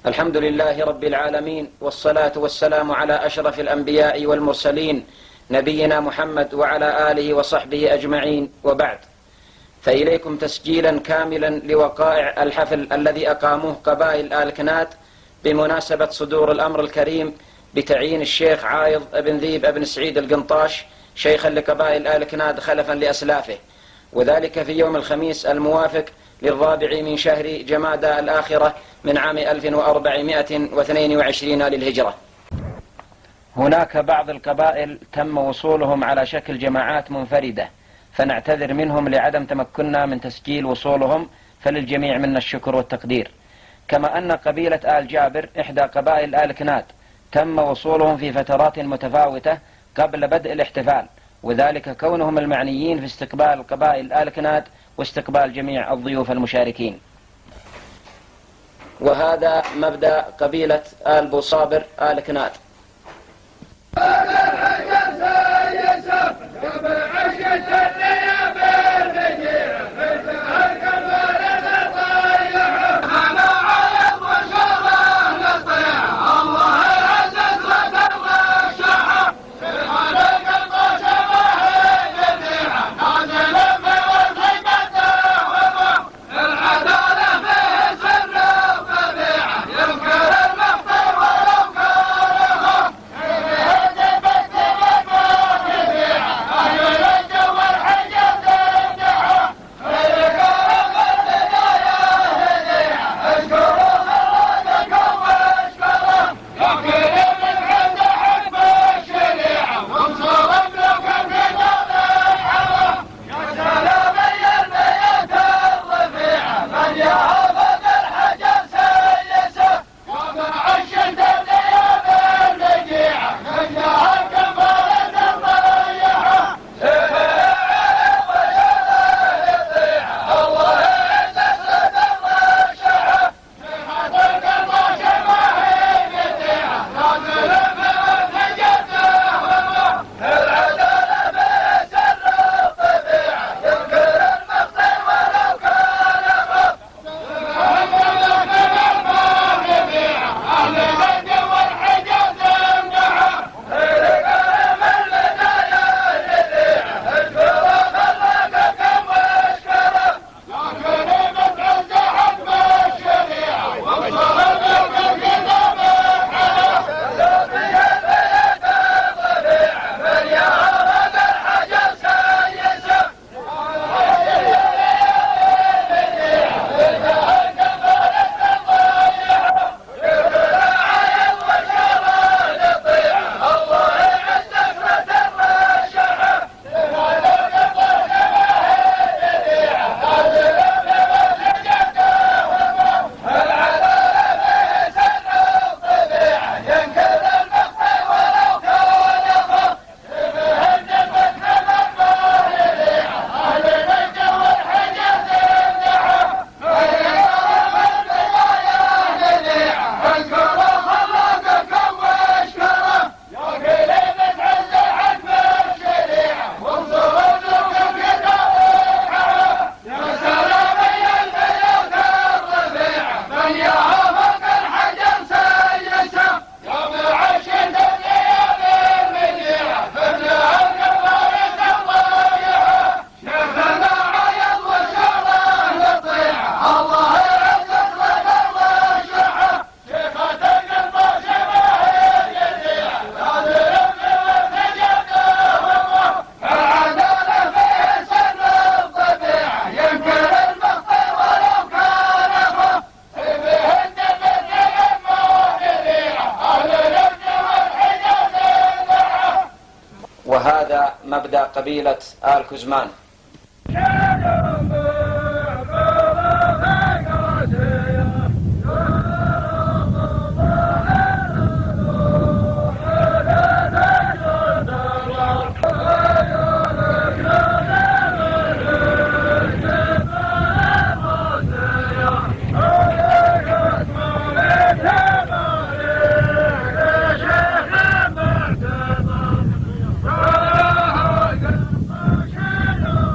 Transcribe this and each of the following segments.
الحمد لله رب العالمين، والصلاة والسلام على أشرف الأنبياء والمرسلين نبينا محمد وعلى آله وصحبه أجمعين، وبعد. فإليكم تسجيلا كاملا لوقائع الحفل الذي أقاموه قبائل آل كنات بمناسبة صدور الأمر الكريم بتعيين الشيخ عايض بن ذيب بن سعيد القنطاش شيخا لقبائل آل كنات خلفا لأسلافه، وذلك في يوم الخميس الموافق للرابع من شهر جمادى الآخرة من عام 1422 للهجرة. هناك بعض القبائل تم وصولهم على شكل جماعات منفردة، فنعتذر منهم لعدم تمكننا من تسجيل وصولهم، فللجميع منا الشكر والتقدير. كما أن قبيلة آل جابر إحدى قبائل آل كنات تم وصولهم في فترات متفاوتة قبل بدء الاحتفال، وذلك كونهم المعنيين في استقبال قبائل آل كنات واستقبال جميع الضيوف المشاركين. وهذا مبدأ قبيلة آل بوصابر آل كنات. وهذا مبدأ قبيلة آل كزمان. Oh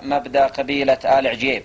مبدأ قبيلة آل عجيب.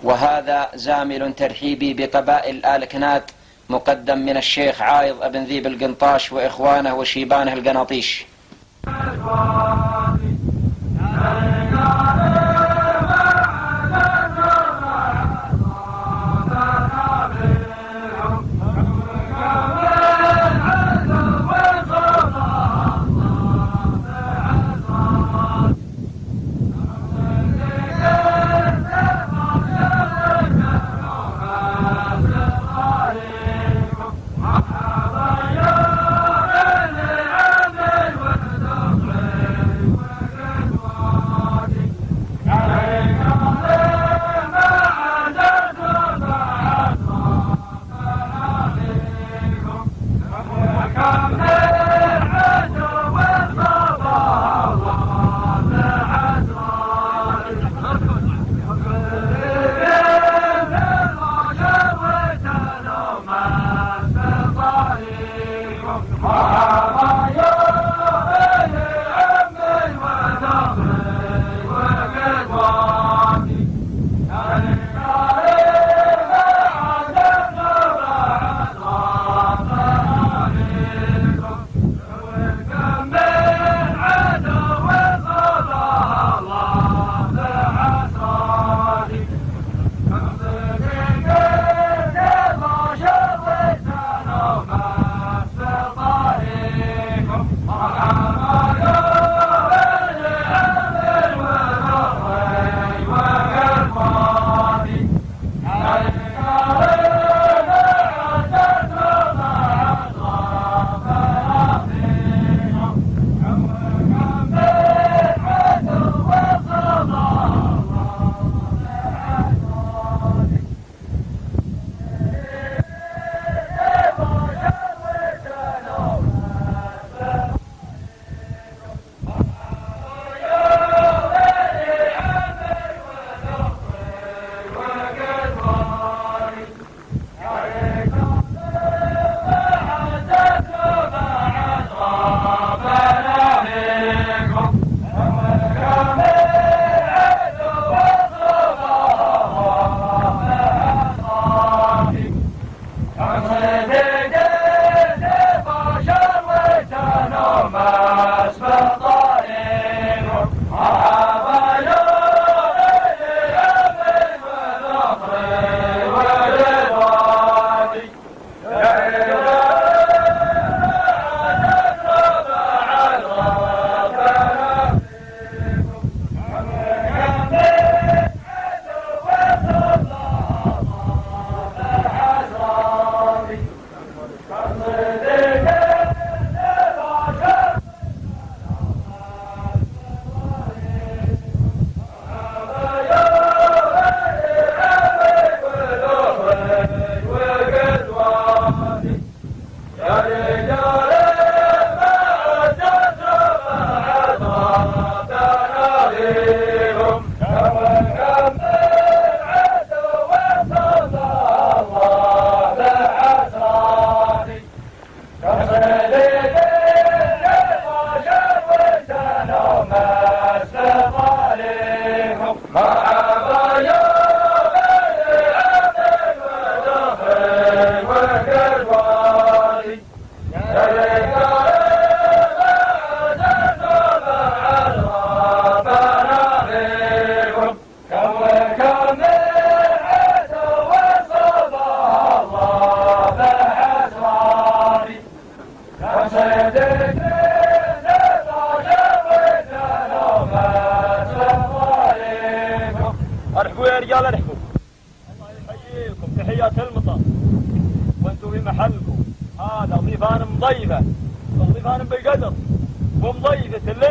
وهذا زامل ترحيبي بقبائل آل كناد مقدم من الشيخ عايض ابن ذيب القنطاش وإخوانه وشيبانه القناطيش.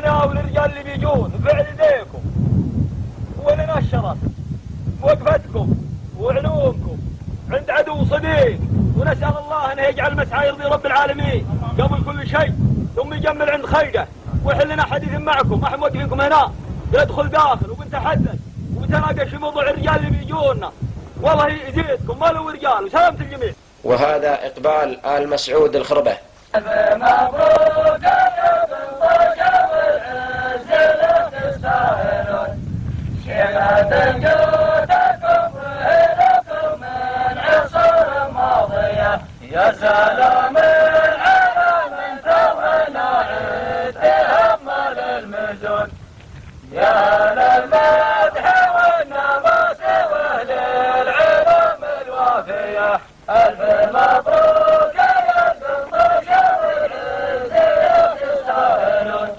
ولنا وللرجال اللي بيجون بفعل يديكم ولنا الشرف وقفتكم وعلومكم عند عدو صديق، ونسأل الله أنه يجعل مسعى يرضي رب العالمين قبل كل شيء، ثم يجمل عند خيره ويحل لنا حديث معكم. ما احنا موقفينكم هنا، ندخل داخل وبنتحدث وبنتناقش في موضوع الرجال اللي بيجونا، والله يزيدكم مال ورجال وسلامة الجميع. وهذا إقبال آل مسعود الخربة. مبروك يا بالطشة والعز لك تستاهلون، شيمة جودكم وهلكم من عصر ماضية، يا سلام العالم ثونا عيد تهمل المزون، يا للمدح والنماس وللعلوم الوافية، ألف مبروك يا بالطشة والعز لك تستاهلون،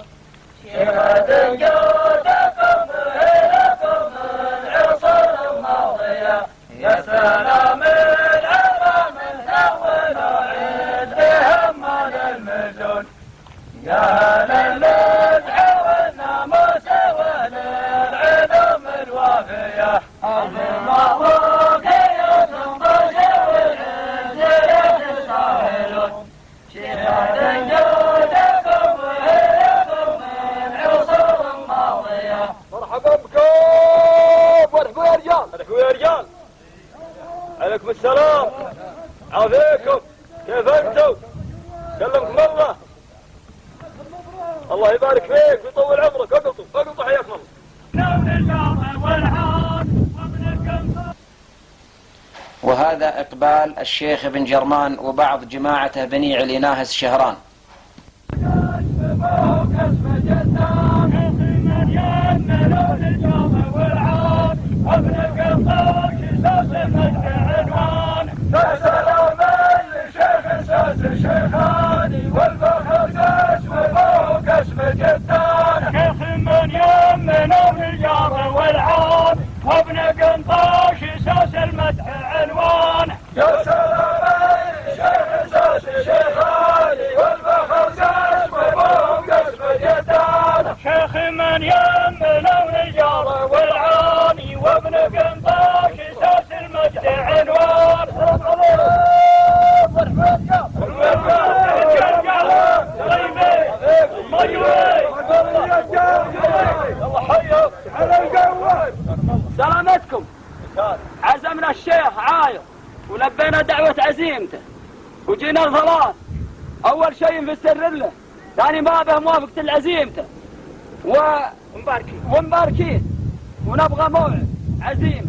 شيمة جودكم وهلكم من عصر ماضية، يا سلام العالم ثونا عيد تهمل المزون، يا للمدح والناموس وللعلوم الوافية، ألف مبروك يا بالطشة والعز لك تستاهلون، شهادة جودكم وهلكم من عصور ماضية. مرحبا بكم وارحبوا يا رجال. ارحبوا يا رجال. عليكم السلام. عافيكم. كيف انتم؟ سلمكم الله. الله يبارك فيك ويطول عمرك. اقلطوا حياكم الله. وهذا إقبال الشيخ بن جرمان وبعض جماعته بني علي ناهز شهران. شيخاني والفخر قسم فوق اسم جدان، شيخ من يمنا الرجال والعان، وابن قنطاش اساس المدح عنوان، يا سلام شيخ اساس شيخاني والفخر قسم فوق اسم جدان، شيخ من يمنا الرجال والعان، وابن قنطاش اساس المدح عنوان. سلامتكم. عزمنا الشيخ عاير ولبينا دعوة عزيمته وجينا الثلاث، أول شيء نفسر له، ثاني ما به موافقة العزيمته ومباركين ونبغى موعد عزيمة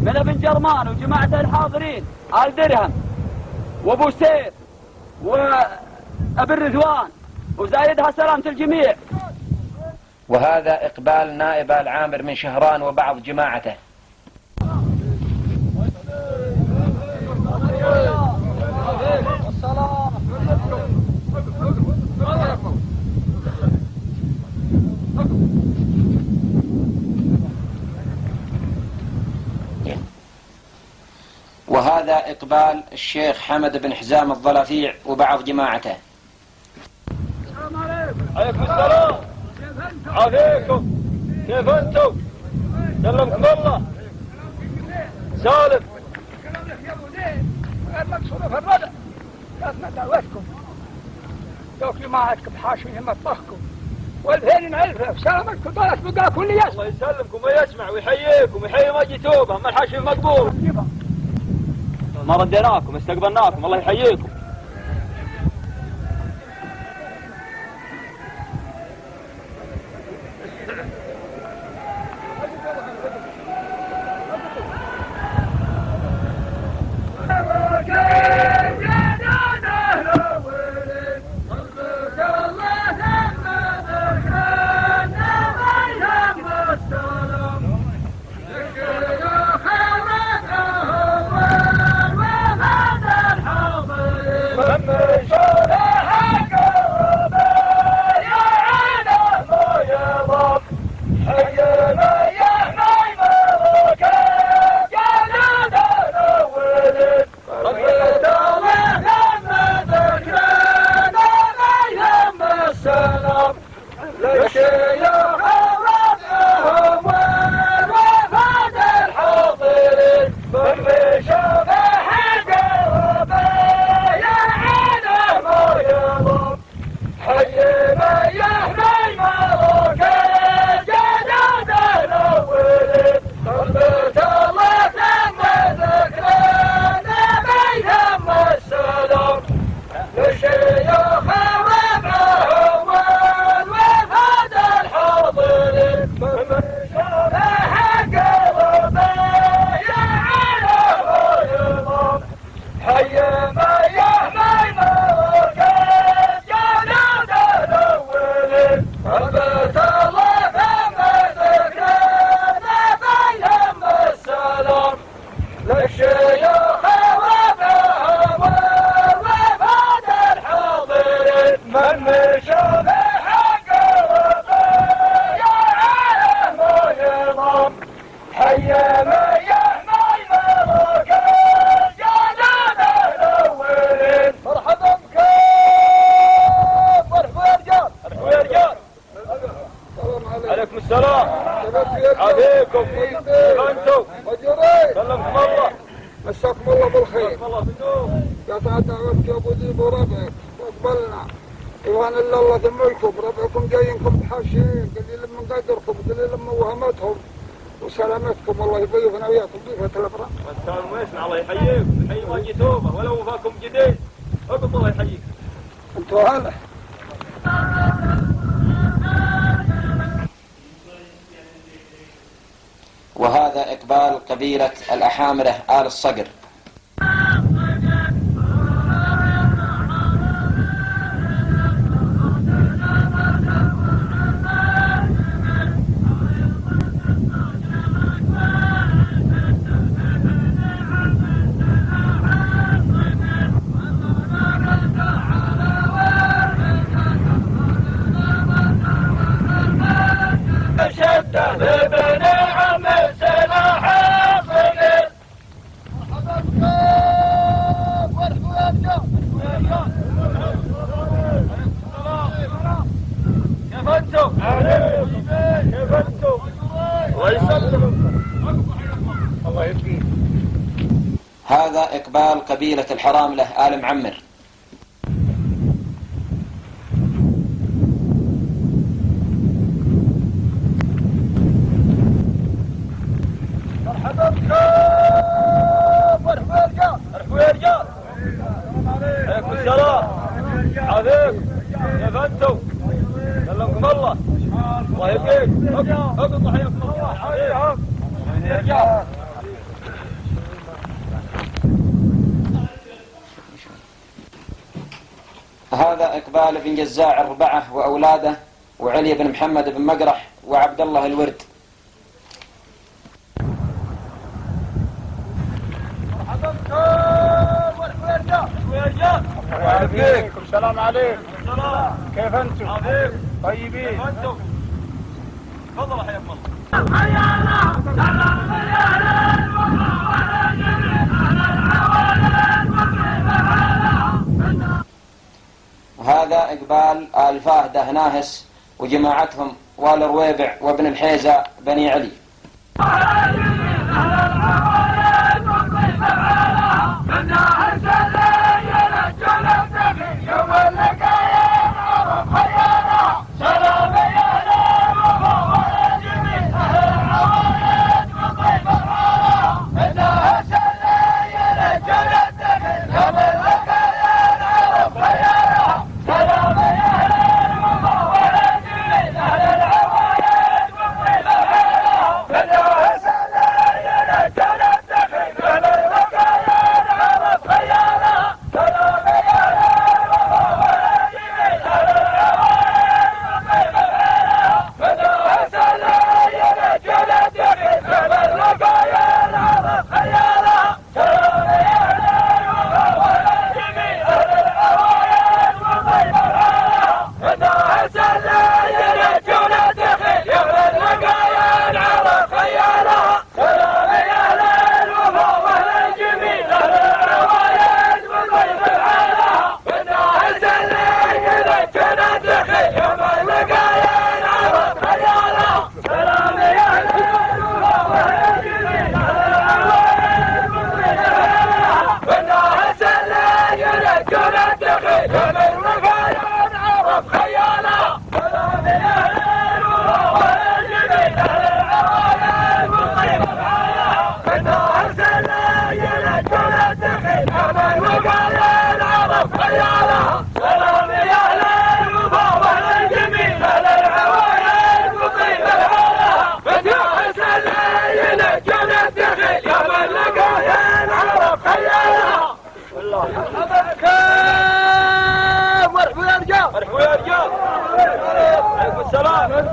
من ابن جرمان وجماعة الحاضرين آل درهم وابو سيف وابن رضوان وزايدها سلامة الجميع. وهذا إقبال نائب العامر من شهران وبعض جماعته. وهذا إقبال الشيخ حمد بن حزام الظلافيع وبعض جماعته. السلام عليكم. عليكم السلام. عافيكم. كيف انتم؟ سلمكم الله. سالم. المقصود في الردع لازم دعوتكم دوك جماعتكم حاشين مطبخكم والفين نعرفه سلامتكم طالت بقى كل يسمع. الله يسلمكم ويسمع ويحييكم ويحيي ما جيتوبه ما الحاشي مقبول. ما رديناكم استقبلناكم الله يحييكم. للشيوخ وربعهم والوفد الحاضرين من شوف حق الربيع عينه ما يضم حي من يحمي ملوك الجداد الأولين ثبت الله تم ذكرنا بينهم السلام للشيوخ وربعهم والوفد الحاضرين من شوف حق الربيع عينه ما يضم حي من يحمي ملوك الجداد الأولين ثبت الله تم ذكرنا بينهم السلام للشيوخ وربعهم والوفد الحاضرين من مشوا بحق الربيع على ما يضم حي من يحمي ملوك الجداد الأولين مرحبا بكم مرحبا يا رجال مرحبا يا رجال. عليكم السلام. عليكم كيف انتم؟ سلمكم الله. مساكم الله بالخير. الله بدوم. قطع دعوتك يا ابو ذيب وربعك واقبلنا. ايوان الا الله ذملكم ربعكم جايينكم بحاشين قليل من قدركم قليل من وهمتهم وسلامتكم الله يضيفنا وياكم ضيفة الافراح. كانوا ويسنا الله يحييكم يحيي ما جيتوبه ولا وفاكم جديد. اقف الله يحييك. انتوا هلا. وهذا إقبال قبيلة الأحامرة آل الصقر. شده بن عم سلاح الصقر مرحبا بكم مرحبا يا رجال. كيف انتم؟ كيف انتم؟ الله يسلمكم. الله يبقيك. هذا إقبال قبيلة الحراملة آل معمر. مرحبا بكم مرحبا يا رجال. مرحبا يا رجال. عليكم السلام. عليكم. كيف انتم؟ سلمكم الله. الله يبقيك. اقف حياكم الله. عليكم. يا رجال. هذا إقبال بن جزاع الربعة وأولاده وعلي بن محمد بن مقرح وعبد الله الورد. مرحبا بكم مرحبا يا رجال. يا رجال. الله يبقيكم. السلام عليكم. السلام. كيف انتم؟ عليكم. طيبين. كيف انتم؟ تفضل حياكم الله. وهذا إقبال آل فاهدة ناهس وجماعتهم والرويبع وابن الحيزة بني علي. Hello,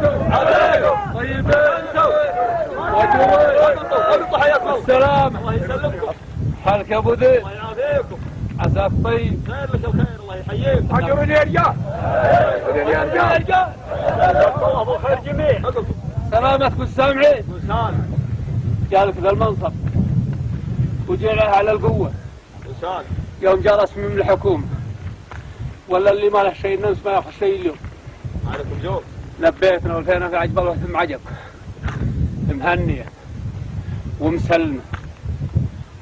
عليكم طيبين انتم وجوه حياكم السلام الله يسلمكم حالك يا ابو ذي الله يعافيكم عساك طيب خير لك الخير الله يحييكم حجروني يا رجال يا رجال الله بالخير جميع سلامتكم السامعين وسالم جالك ذا المنصب وجعله على القوه وسالم يوم جاء رسمي من الحكومه ولا اللي ما له شيء الناس ما ياخذ شيء اليوم عليكم جو لبيتنا والفينا في عجب الله ثم عجب مهنيه ومسلمه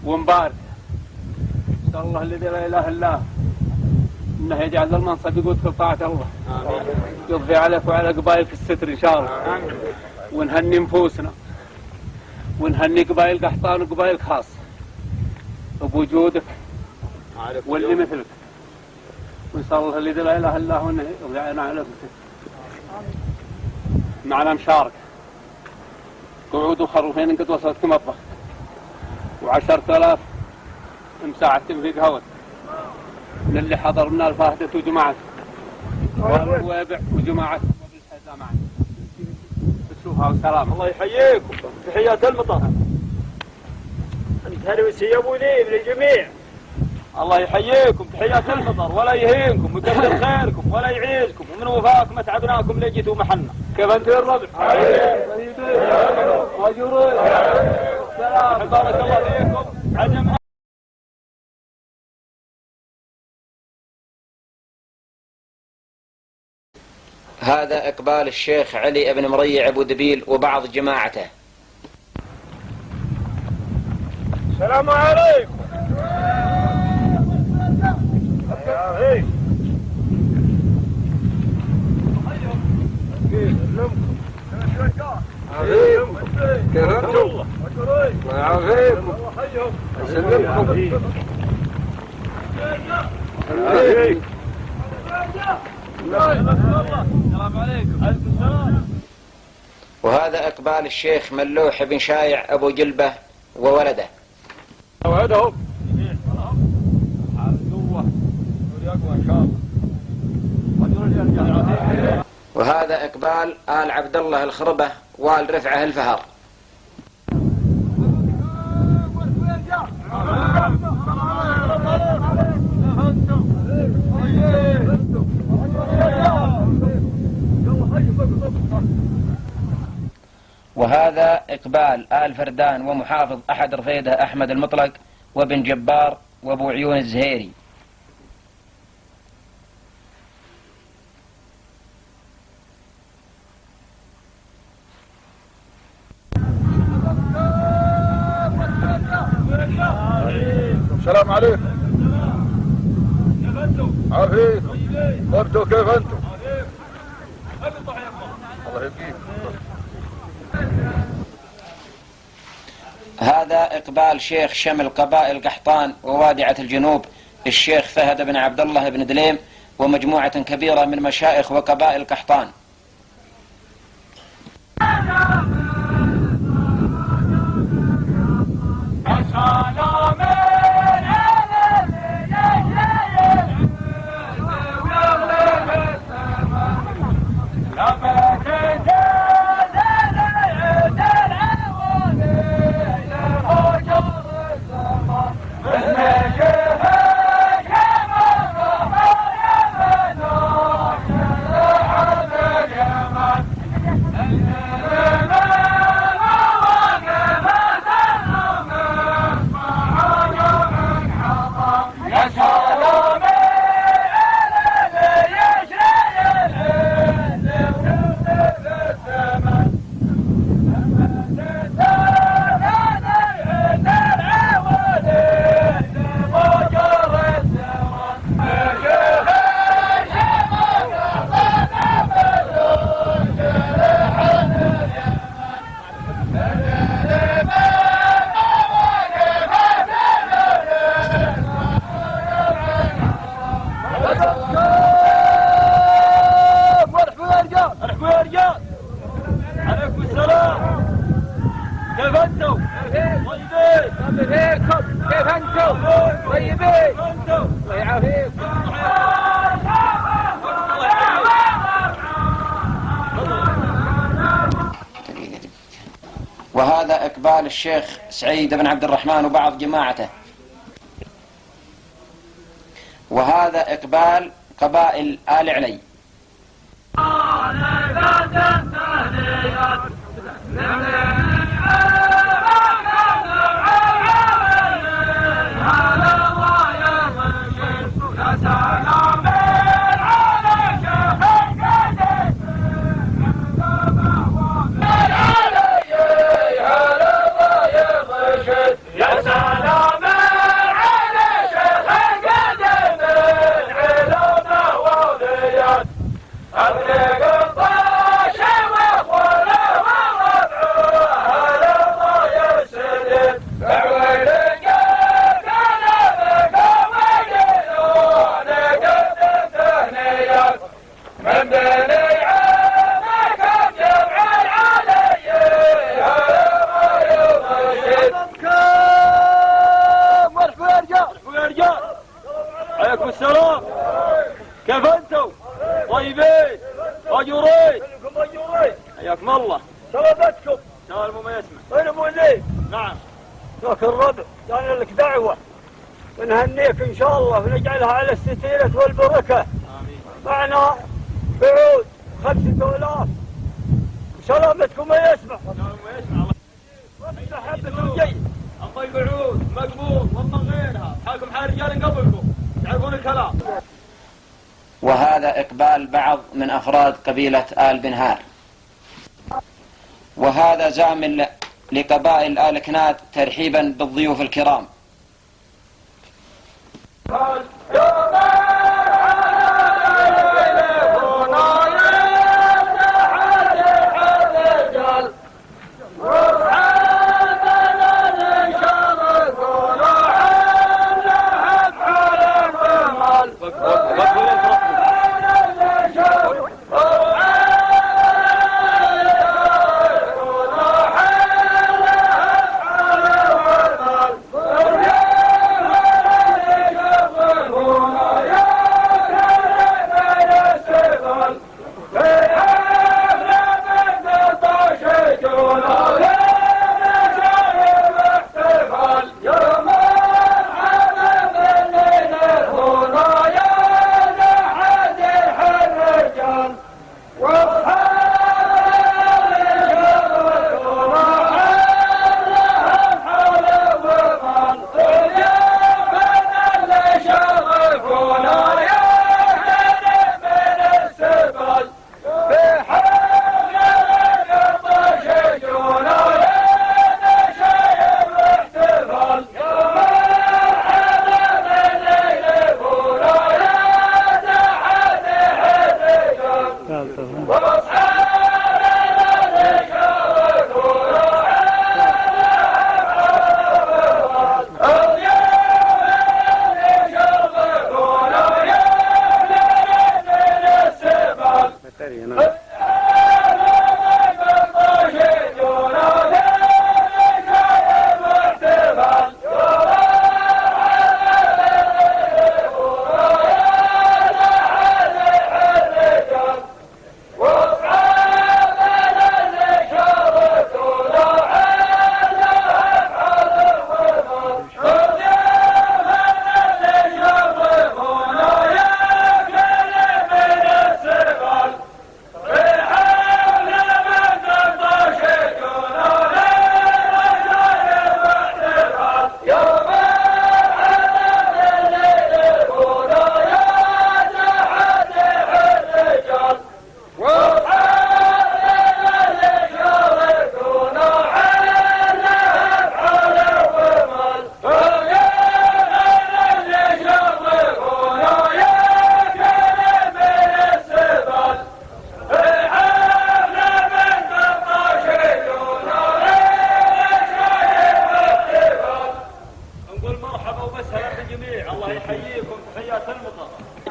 ومباركه نسال الله الذي لا اله الا هو انه يجعل المنصب يقود في طاعه الله آمين. يضفي عليك وعلى قبائلك الستر ان شاء الله آمين. ونهني نفوسنا ونهني قبائل قحطان وقبائل خاصه بوجودك واللي مثلك ونسال الله الذي لا اله الا هو انه يرجعنا عليكم معنا مشاركه قعود وخروفين قد وصلتكم مطبخ و10,000 مساعدتم في قهوة من اللي حضر من الفاهدة وجماعته والوابع وجماعته وبالحيزة معنا بتشوفها وسلام الله يحييكم تحيات المطر انت وسي ابو ليب للجميع الله يحييكم تحيات المطر ولا يهينكم ويكثر خيركم ولا يعيزكم ومن وفاكم اتعبناكم لجيتوا محنا كيف انت يا الربع طيبين واجرين سلام بارك الله فيكم عجم. هذا إقبال الشيخ علي بن مريع أبو دبيل وبعض جماعته. السلام عليكم. كيف انتم؟ الله يعافيكم يسلمكم. السلام عليكم. وهذا إقبال الشيخ ملوح بن شايع أبو جلبة وولده. وهذا إقبال آل عبد الله الخربة وآل رفعه الفهر. وهذا إقبال آل فردان ومحافظ أحد رفيده أحمد المطلق وابن جبار وابو عيون الزهيري. السلام عليكم. كيف انتم؟ عافيكم. وانتم كيف انتم؟ الله يبقيكم. هذا إقبال شيخ شمل قبائل قحطان ووادعة الجنوب الشيخ فهد بن عبد الله بن دليم ومجموعة كبيرة من مشائخ وقبائل قحطان. وهذا إقبال الشيخ سعيد بن عبد الرحمن وبعض جماعته. وهذا إقبال قبائل آل علي. عليكم السلام. كيف انتم؟ طيبين؟ اجورين؟ حياكم الله. سلامتكم. سالم وما يسمع. انا مو زين. نعم. لك الربع كان لك دعوه ونهنيك ان شاء الله ونجعلها على الستيرة والبركه. امين. معنا بعود 5000 وسلامتكم ما يسمع. سالم وما يسمع. الله حبة جيد. الله بعود مقبول ومن غيرها. حالكم حال رجال قبلكم. تعرفون الكلام. وهذا إقبال بعض من أفراد قبيلة آل بنهار. وهذا زامل لقبائل آل كناد ترحيبا بالضيوف الكرام.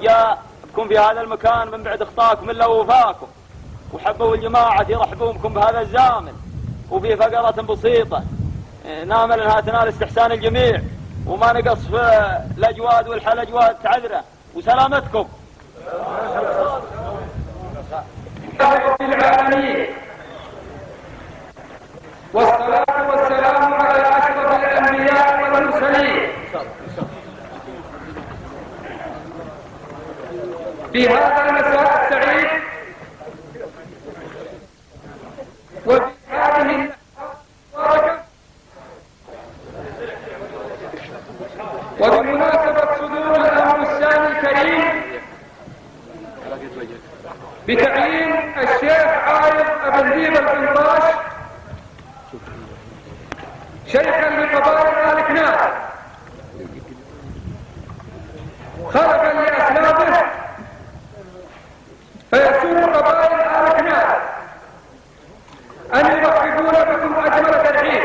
جاءكم في هذا المكان من بعد اخطاكم الا وفاكم، وحبوا الجماعة يرحبون بكم بهذا الزامن وفي فقرة بسيطة نامل انها تنال استحسان الجميع وما نقص في الاجواد والحلجواد تعذره وسلامتكم. العالمين والصلاة هذا المساء السعيد وفي هذه المباركة وبمناسبة صدور الأمر الثاني الكريم بتعيين الشيخ عايض أبن ذيب القنطاش شيخا لقبائل آل كناد خلفا لأسلافه، فيسر قبائل آل كناد أن يرحبون بكم أجمل ترحيب،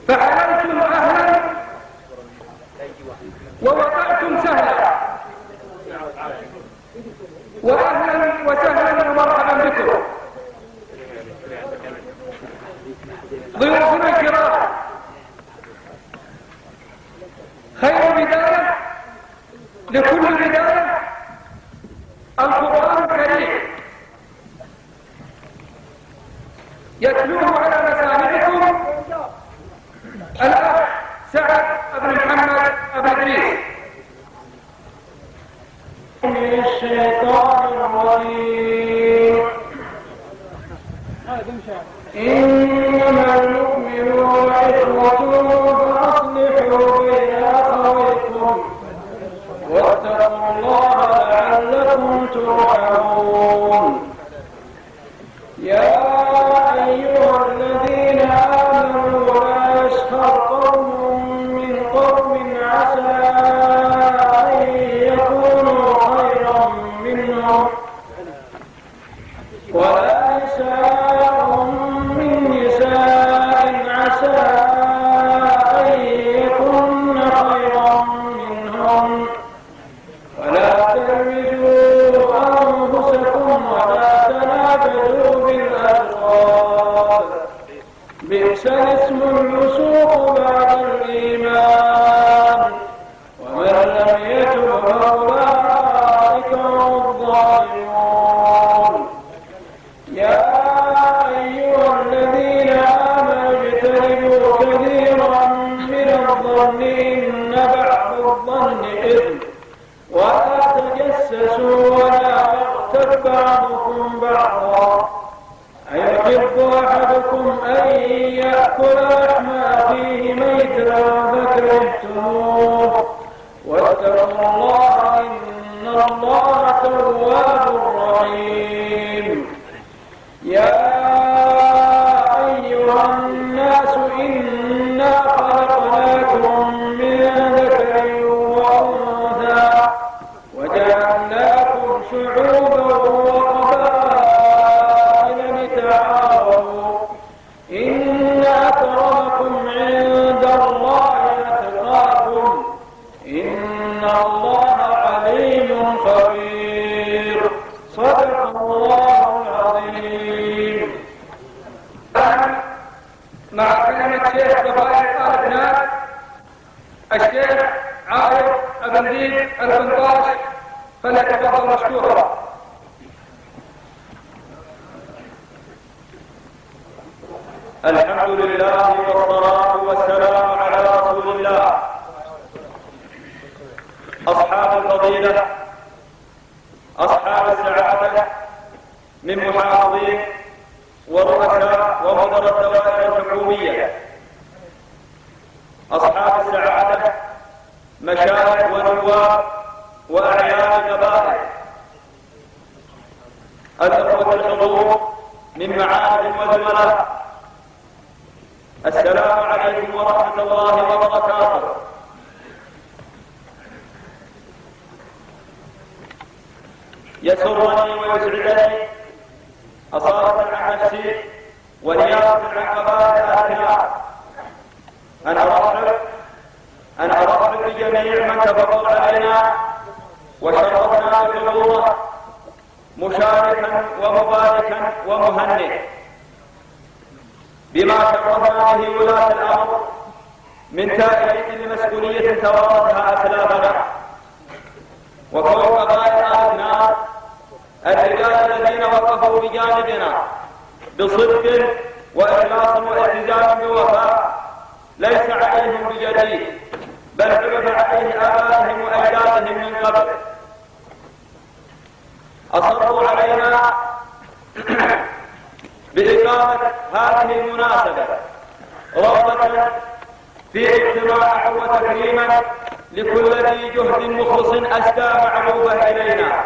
فحللتم أهلا ووقعتم سهلا، وأهلا وسهلا ومرحبا بكم ضيوفنا الكرام. خير بداية لكل بداية القرآن الكريم يتلوه على مسامعكم الأخ سعد بن محمد بن إدريس. من الشيطان الرجيم. إنما المؤمنون إخوة فأصلحوا بين أخويكم واتقوا الله لعلكم ترحمون. يا أيها الذين آمنوا لا يسخر قوم من قوم عسى أن يكونوا خيرا منهم ولا نساء من نساء عسى أن يكن خيرا منهم ولا تلمزوا أنفسكم ولا تنابزوا بالألقاب بئس الاسم الفسوق بعد الإيمان ومن لم يتب فأولئك هم الظالمون. يا أيها الذين آمنوا اجتنبوا كثيرا من الظن إن بعض الظن إثم ولا تجسسوا ولا يغتب بعضكم بعضا أيحب أحدكم أن يأكل لحم أخيه ميتا فكرهتموه واتقوا الله إن الله تواب رحيم. يا أيها الناس إنا خلقناكم من ذكر وأنثى وجعلناكم شعوبا وقبائل لتعارفوا إن أكرمكم عند الله أتقاكم إن الله عليم خبير. صدق الله العظيم. مع كلمة شيخ قبائل آل كناد الشيخ عايض أبن ذيب القنطاش فليتفضل مشكورا. الحمد لله والصلاة والسلام على رسول الله. أصحاب الفضيلة أصحاب السعادة من محافظين ورؤساء ومدراء الدوائر الحكومية، أصحاب السعادة مشايخ ونواب وأعيان قبائل، الأخوة الحضور من معاهد وزملاء، السلام عليكم ورحمة الله وبركاته. يسرني ويسعدني أصالة عن نفسي ونيابة عن قبائل آل كناد أن أرحب بجميع من تفضل علينا وشرفنا بحضوره مشاركا ومباركا ومهنئ بما شرفنا به ولاة الأمر من تأكيد لمسؤولية توارثها أسلافنا وكون قبائل آل كناد الرجال الذين وقفوا بجانبنا بصدق وإخلاص والتزام بوفاء ليس عليهم بجديد بل عرف عليه آبائهم وأجدادهم من قبل. أصروا علينا بإقامة هذه المناسبة رغبة في اجتماعا وتكريما لكل ذي جهد مخلص أسدى معروفه إلينا،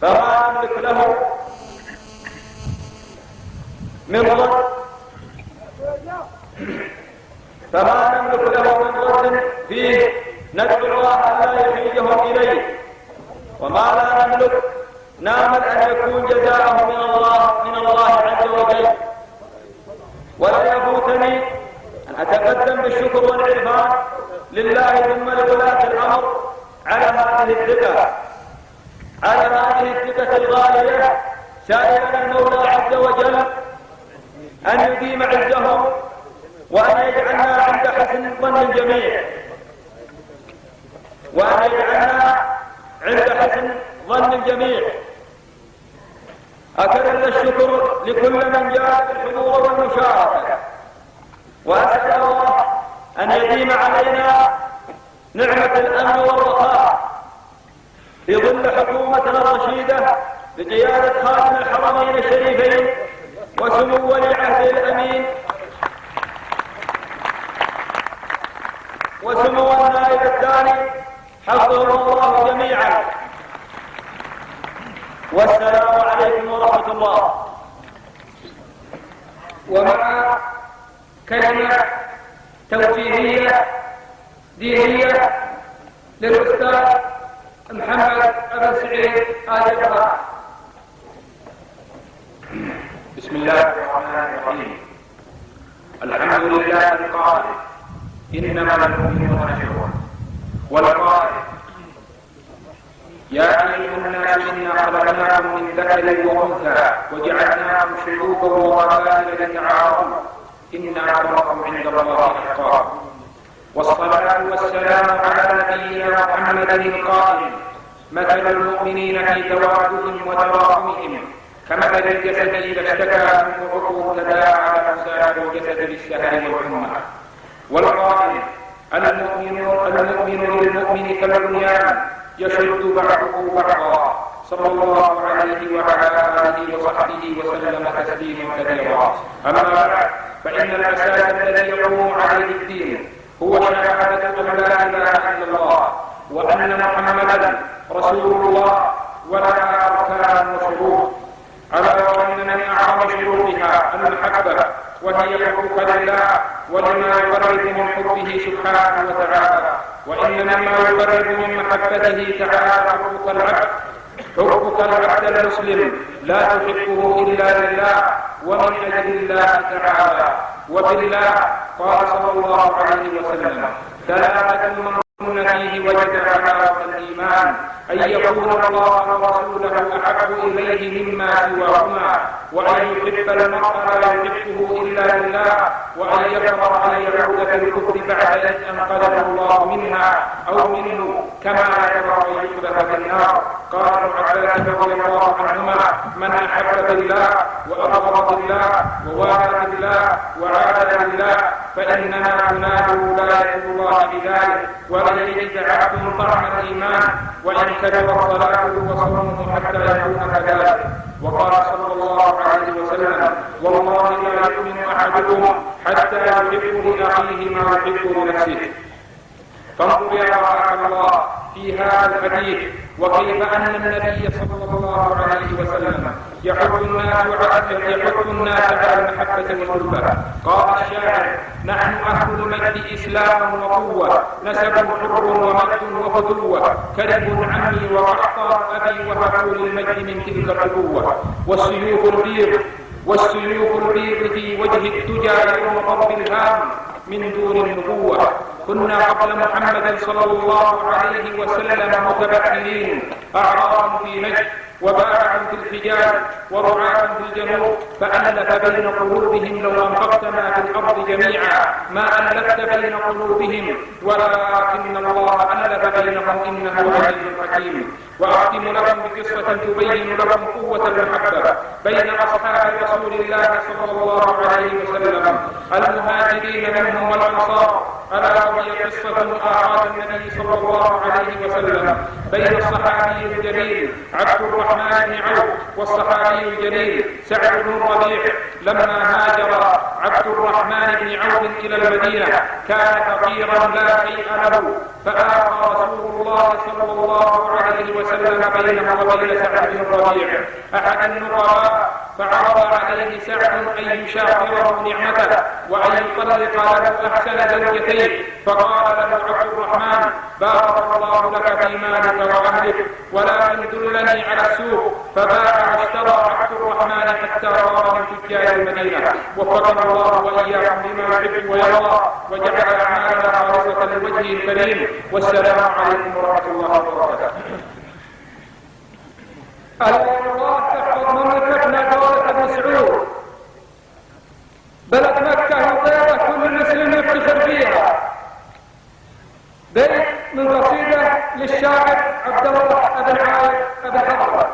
فما نملك له من رد فيه ندعو الله أن لا يحيجهم إليه، وما لا نملك نامل أن يكون جزاءه من الله عز وجل. ولا يفوتني أن أتقدم بالشكر والعرفان لله ثم لولاة الأمر على هذه الثقة الغالية، سائلا المولى عز وجل أن يديم عزهم وأن يجعلنا عند حسن ظن الجميع، أكرر الشكر لكل من جاء بالحضور والمشاركة، وأسأل الله أن يديم علينا نعمة الأمن والرخاء في ظل حكومتنا الرشيدة بقيادة خادم الحرمين الشريفين وسمو ولي عهده الأمين وسمو النائب الثاني حفظهم الله جميعا. والسلام عليكم ورحمة الله. ومع كلمة توجيهية دينية للأستاذ محمد أبن سعيد آل جبار. بسم الله الرحمن الرحيم. الحمد لله القائل إنما المؤمنون إخوة، والقائل يا أيها الناس إنا خلقناكم من ذكر وأنثى وجعلناكم شعوبا وقبائل لتعارفوا إن أكرمكم عند الله أتقاكم. والصلاة والسلام على نبينا محمد القائل مثل المؤمنين في توادهم وتراحمهم كمثل الجسد إذا اشتكى منه عضو تداعى له سائر الجسد بالسهر والحمى. والقائل المؤمن للمؤمن كالبنيان يشد بعضه بعضا، صلى الله عليه وعلى آله وصحبه وسلم تسليما كثيرا. أما بعد، فإن الأساس الذي يقوم عليه الدين هو شهادة أن لا إله إلا الله وأن محمدا رسول الله، ولها أركان وشروط، ألا وإن من أعظم شروطها المحبة، وهي حبك لله ولما يقرب من حبه سبحانه وتعالى. وإن مما يقرب من محبته تعالى حبك العبد المسلم لا تحبه إلا لله ومن أجل الله تعالى. وبالله قال صلى الله عليه وسلم ثلاثة من فيه وجد حلاوة الإيمان أن يكون الله ورسوله أحب إليه مما سواهما، وأن يحب المرء لا يحبه إلا لله، وأن يكره أن يعود في الكفر بعد إذ أنقذه الله منها أو منه كما يكره أن يقذف في النار. قال ابن عباس رضي الله عنهما من أحب بالله وأبغض بالله ووالى بالله وعاد بالله فإنما يناله ولاية الله بذلك، ولن يجد عبد طعم الإيمان وإن كذب صلاته وصومه حتى يكون كذلك. وقال صلى الله عليه وسلم والله لا يؤمن أحدكم حتى يحب لأخيه ما يحب لنفسه. فانظر يا رحمك الله في هذا الحديث وكيف أن النبي صلى الله عليه وسلم يحث الناس على المحبة والقربة. قال الشاعر نحن أهل المجد إسلام وقوة، نسب حر ومجد وفتوة، كذب عمي وقحطان أبي وهب للمجد من تلك العبوة. والسيوف البيض في وجه الدجى يوم ضرب الهام من دون النبوة. كنا قبل محمد صلى الله عليه وسلم متبحرين أعرابا في نجد وباعا في الحجاز ورعاة في الجنوب، فألف بين قلوبهم لو أنفقت ما في الأرض جميعا ما ألفت بين قلوبهم ولكن الله ألف بينهم إنه عزيز حكيم. وأختم لكم بقصة تبين لكم قوة المحبة بين أصحاب رسول الله صلى الله عليه وسلم المهاجرين منهم والأنصار ألا وهي قصة آحاد النبي صلى الله عليه وسلم بين الصحابي الجليل عبد الرحمن بن عوف والصحابي الجليل سعد بن الربيع. لما هاجر عبد الرحمن بن عوف إلى المدينة كان فقيرا لا شيء له، فآخى رسول الله صلى الله عليه وسلم بينه وبين سعد بن الربيع أحد النقراء، فعرض عليه سعد أن يشاكره نعمته وأن يطلق له أحسن زوجتين، فقال له عبد الرحمن: بارك الله لك في مالك وأهلك، ولكن دلني على السوق. فباع واشترى عبد الرحمن حتى صار من تجار المدينة. وفقنا الله وإياكم بما يحب ويرضى، وجعل أعمالنا خالصة لوجهه الكريم. والسلام عليكم ورحمة الله وبركاته. الله تحفظ مملكتنا دولة ابن سعود، بلد مكة وطيبة كل مسلم يفتخر فيها. بيت من قصيدة للشاعر عبد الله بن عايد بن حضرة.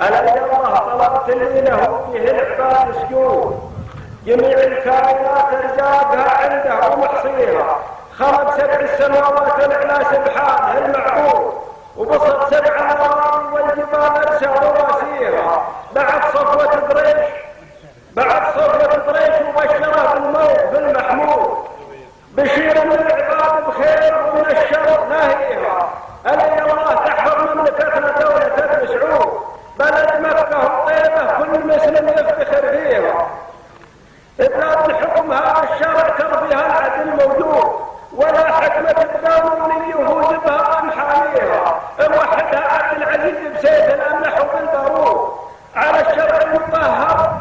ألا الله طلبت لي له فيه العباد سجود، جميع الكائنات رجابها عنده ومحصيها، خلق 7 سماوات الأعلى سبحانه المعبود، وبسط 7 الأراضي والجبال أرسى رواسيها. بعد صفوة قريش مبشرة بالموت بالمحمود، بشير من العباد بخير ومن الشر ناهيها. ألا الله تحفظ مملكتنا دولة ابن سعود، بلد مكة وطيبة كل مسلم يفتخر فيها. بلاد الحكم هذا الشرع ترضيها العدل موجود، ولا حكمة القانونية وجبها أنحانيها. موحدها عبد العزيز بسيف الأملح وبالبارود، على الشرع المطهر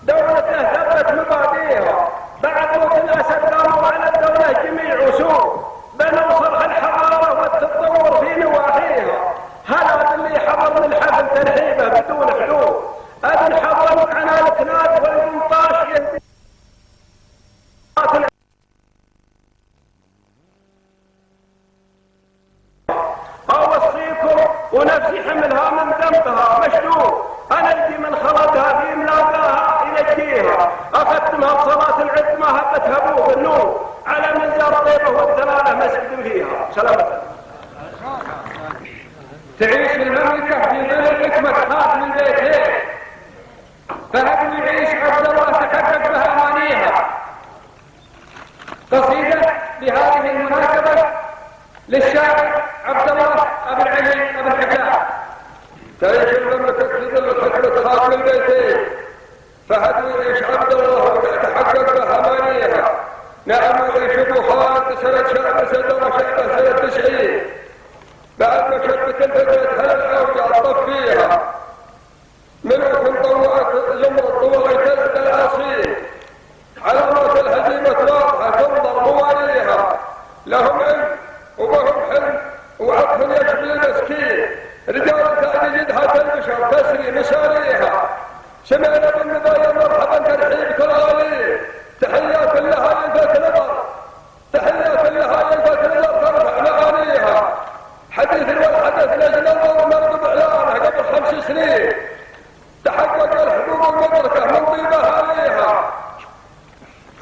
دولته ثبت مبادئها. بعد موت الأسد قاموا على الدولة جميع أسود، بنوا صرح الحضارة والتطور في نواحيها. هذا اللي حضر من الحفل ترحيبه بدون حدود، أذن حضر عنا الكناد والمنطاش يهدي. أوصيكم ونفسي حملها من ذنبها مشدود، أنا الذي من خلقها في ملاقاها ينجيها. أختمها بصلاة العد ما هبتها أبوه بالنور، على منزار طيبة والدلالة مسجد فيها. سلامة. تعيش المملكة في ظل حكمة خاف من بيتين، فهب يعيش عبد الله تحقق بها أمانيها. قصيدة بهذه المناسبة للشاعر عبد الله بن علي بن حكام. تعيش المملكة في ظل حكمة خاف من بيتين، فهب يعيش عبد الله تحقق بها أمانيها. نعم يعيش بخارج سنة شعب سنة وشعب سنة 90، بعد ما شبت الفترة هالعوجة طفيها، منكم طوعت زمرة طوعت العصير، على موت الهزيمة واضحة تنظر مواليها. لهم علم وبهم حلم وعطف يشبي مسكين، رجال تعني جدها البشر تسري مساريها. سمعنا بالنبايا مرحبا ترحيب كالغالي، تحيات لها يلفت نظر، تحيات لها يلفت نظر ترفع معانيها. حديث والحدث لجل ننظر مرض إعلانه قبل 5 سنين، تحقق الحقوق المدركة من طيبها عليها.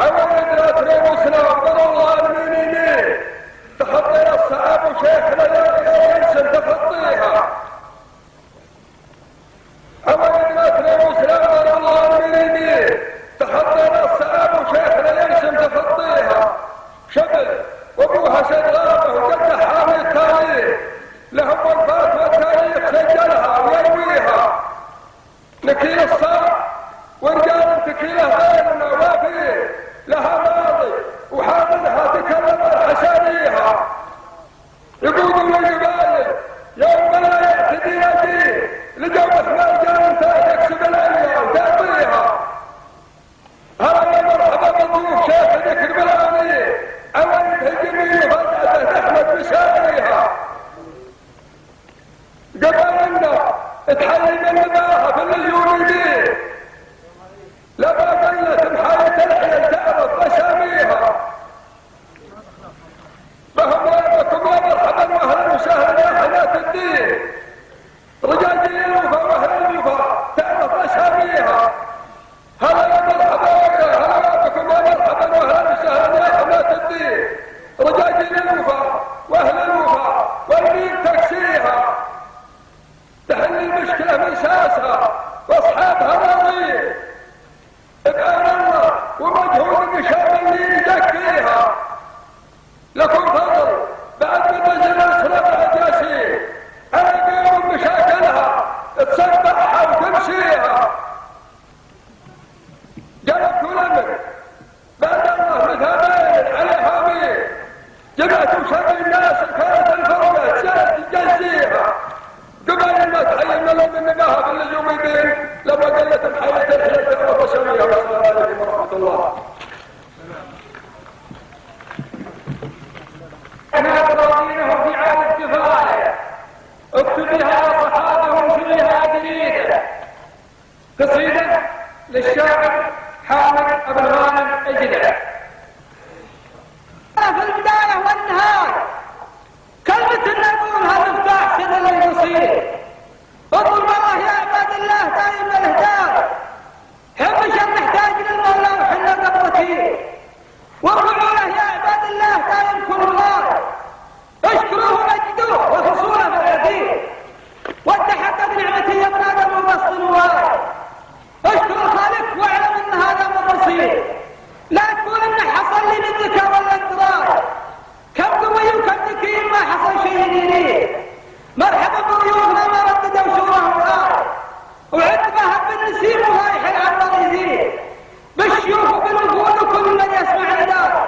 أول لا تريمسنا وقال الله المينيني، تخطينا الصعاب وشيخ ليالي ينسل تخطيها. أول لا تريمسنا وقال الله المينيني، تخطينا الصعاب وشيخ ينسل تخطيها. شبل وابوها سيد وقد حامي التاريخ، لهم وفاة والتاريخ سجلها ويرويها. نكيل الصار ورجال تكيله غيرنا وافيه، لها ماضي وحاملها تكلم الحسانيها. يقولوا للجبال يوم لا يعتدي فيه، لجو احنا جانتا تكسب العليا وتعطيها. هلا مرحبا بالضيوف شيخ ذكر بالعالي، أولد الجميل فضعته تحمد بسائرها. قبلنا تحلي من نباها في الليون دي، لما قلت محاية الحيل تعرف أساميها. فهم يابكم يا مرحبا واهلا وسهلا يا حياة الدين، رجال اليوفا واهل اليوفا تعرف أساميها. هلا يا مرحبا، هلا يابكم يا مرحبا قصيدة للشاعر حامد أبن غانم الجدع. في البداية والنهاية كلمة نقولها مفتاح سر للقصيدة. اطلب الله يا عباد الله دائم الهداية، حب شر نحتاج للمولى وحنا قبضتي، وارفعوا له يا عباد الله دائم كل الله، اشكروه مجدوه وفصوله بالعديد، واتحقق نعمتي يا ابن ادم وبسط الوالد. اشكر الخالق واعلم ان هذا من نصيب، لا تقول انه حصل لي من ذكاء ولا انتظار، كم قوي وكم ذكي ما حصل شيء يريد. مرحبا بضيوفنا ما رددوا شورهم الارض، وعتبها بالنسيم ورايح العنبر يزيد، بالشيوخ وبالوفود وكل من يسمع نداء.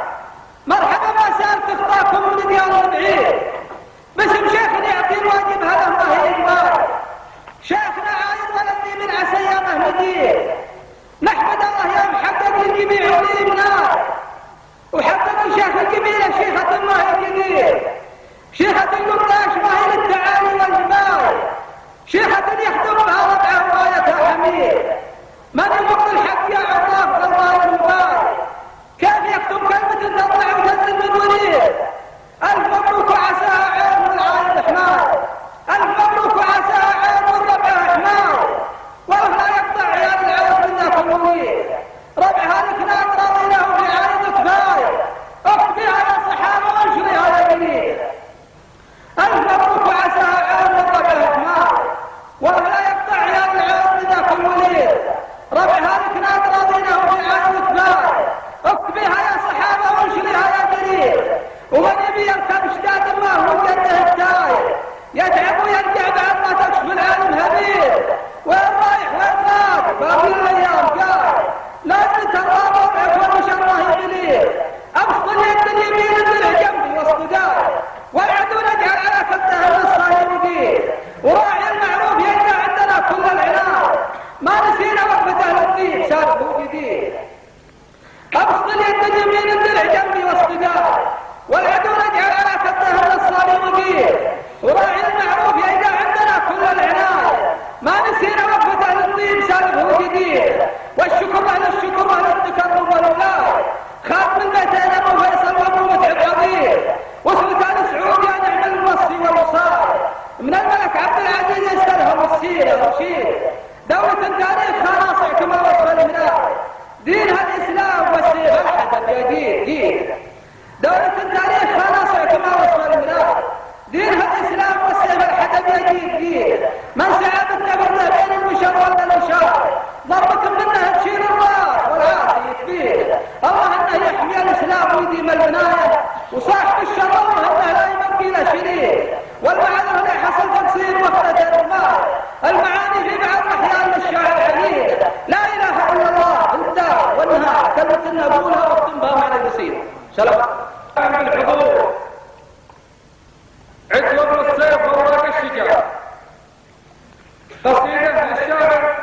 مرحبا ما سال تخطاكم من ديار البعيد، باسم شيخنا يعطي الواجب هذا الله يقبل، شيخنا عايد ولدي من عسيامه مدير. نحمد الله يا محقق للجميع وليمنا، وحقق شيخ القبيله شيخه الله الجدير، شيخه القرطاش ما هي للتعالي والجبال، شيخه يخدم بها ربعه ورايتها حميد. من يمق الحق يا عطاف الله المبارك، كيف يكتب كلمه تطلع وتنزل من وليد. الف مبروك وعساها عين والعايد حمار، الف مبروك وعساها عين والربع حمار، والله لا يقطع عيال العرب من ذاك الموليد. ربعها لك ناظر له في عايد كفايه، اخبيها يا صحابه وانشريها يا جديد. الف مبروك وعساها عين والربع حمار، والله لا يقطع عيال العرب من ذاك الموليد. ربعها لك ناظر له في عايد كفايه، اخبيها يا صحابه وانشريها يا جديد. ومن يبي يركب اشتاد الله وجده التايه، يتعب ويرجع بعد ما تكشف العالم هبيل. وين رايح وين غاب باقي الايام قال، لا تترى ربعك ومش الله يبليل. ابسط اليد اليمين الدرع جنبي واصطدار، والعدو نجعل على كفه الصايم يقيل. وراعي المعروف يلقى عندنا كل العناد، ما نسينا وقفه اهل الطيب سابه جديد. ابسط اليد اليمين الدرع جنبي واصطدار، والعدو نجعل على كفه الصايم يقيل. وراعي المعروف يلقى عندنا كل العناد، ما نسينا وقفه اهل الطيب سابه جديد. والشكر اهل الشكر واهل التكرم والاولاد، خاتم البيتين ابو فيصل وابو متعب عظيم، وسلطان سعود يا نعم الموصي والوصال. من الملك عبد العزيز يستلهم السيره رشيد، دوله التاريخ خلاصع كما وصف المنار، دينها الاسلام والسيف الحدث يا دين. دولة التاريخ خلاصع كما وصف المنار، دينها الاسلام والسيف الحدث يا دين. من سعادتنا بالله بين المشر والمشار، ضربة منها تشيل الراس والعاصي يكفيه. الله انه يحمي الاسلام ويديم البنايه، وصاحب الشرور انه لا يبقي له شريك. والمعذر لا يحصل تقصير وفرة المال، المعاني في بعض الاحيان للشاعر حديد. لا اله الا الله الدار والنهار، كلمه نقولها واختمها مع القصيده. سلام. من الحضور عدوى بن الصيف ووراق الشجاع، قصيدة للشاعر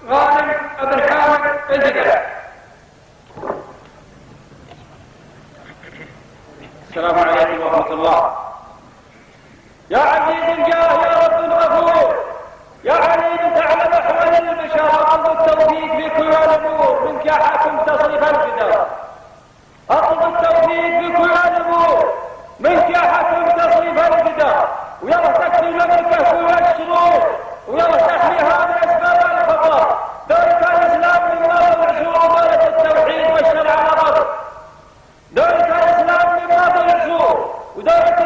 غانم أبن حامد الجدع. السلام عليكم ورحمة الله. يا عزيز الجاه يا رب غفور، يا عليم تعلم أحوال البشر، أطلب التوفيق في كل الأمور، منك يا حاكم تصرف القدر. أطلب التوفيق في كل الأمور، منك يا حاكم تصرف القدر. ويلا تكفي المملكة كل الشرور، ويلا تحميها من أسباب الخطر. دولة الإسلام من ماضي العصور، دولة التوحيد والشرع نظر. دولة الإسلام من ماضي العصور، ودولة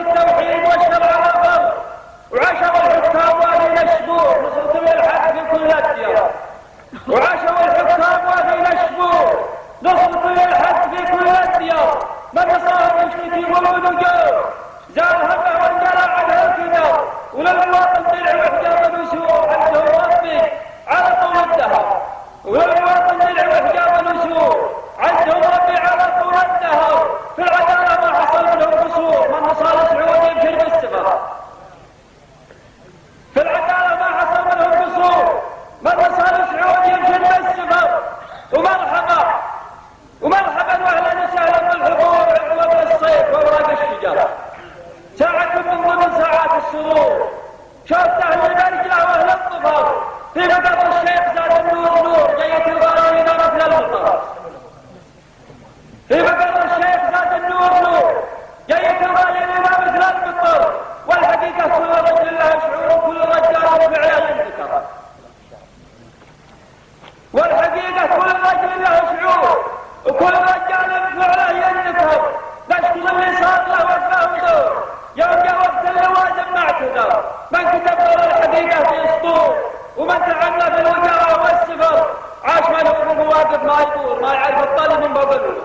والحقيقة في اسطول، ومن تعمى في الوجاهة والسفر عاش من هو بالمواقف ما يدور، ما يعرف الطلب من فوق الوجه.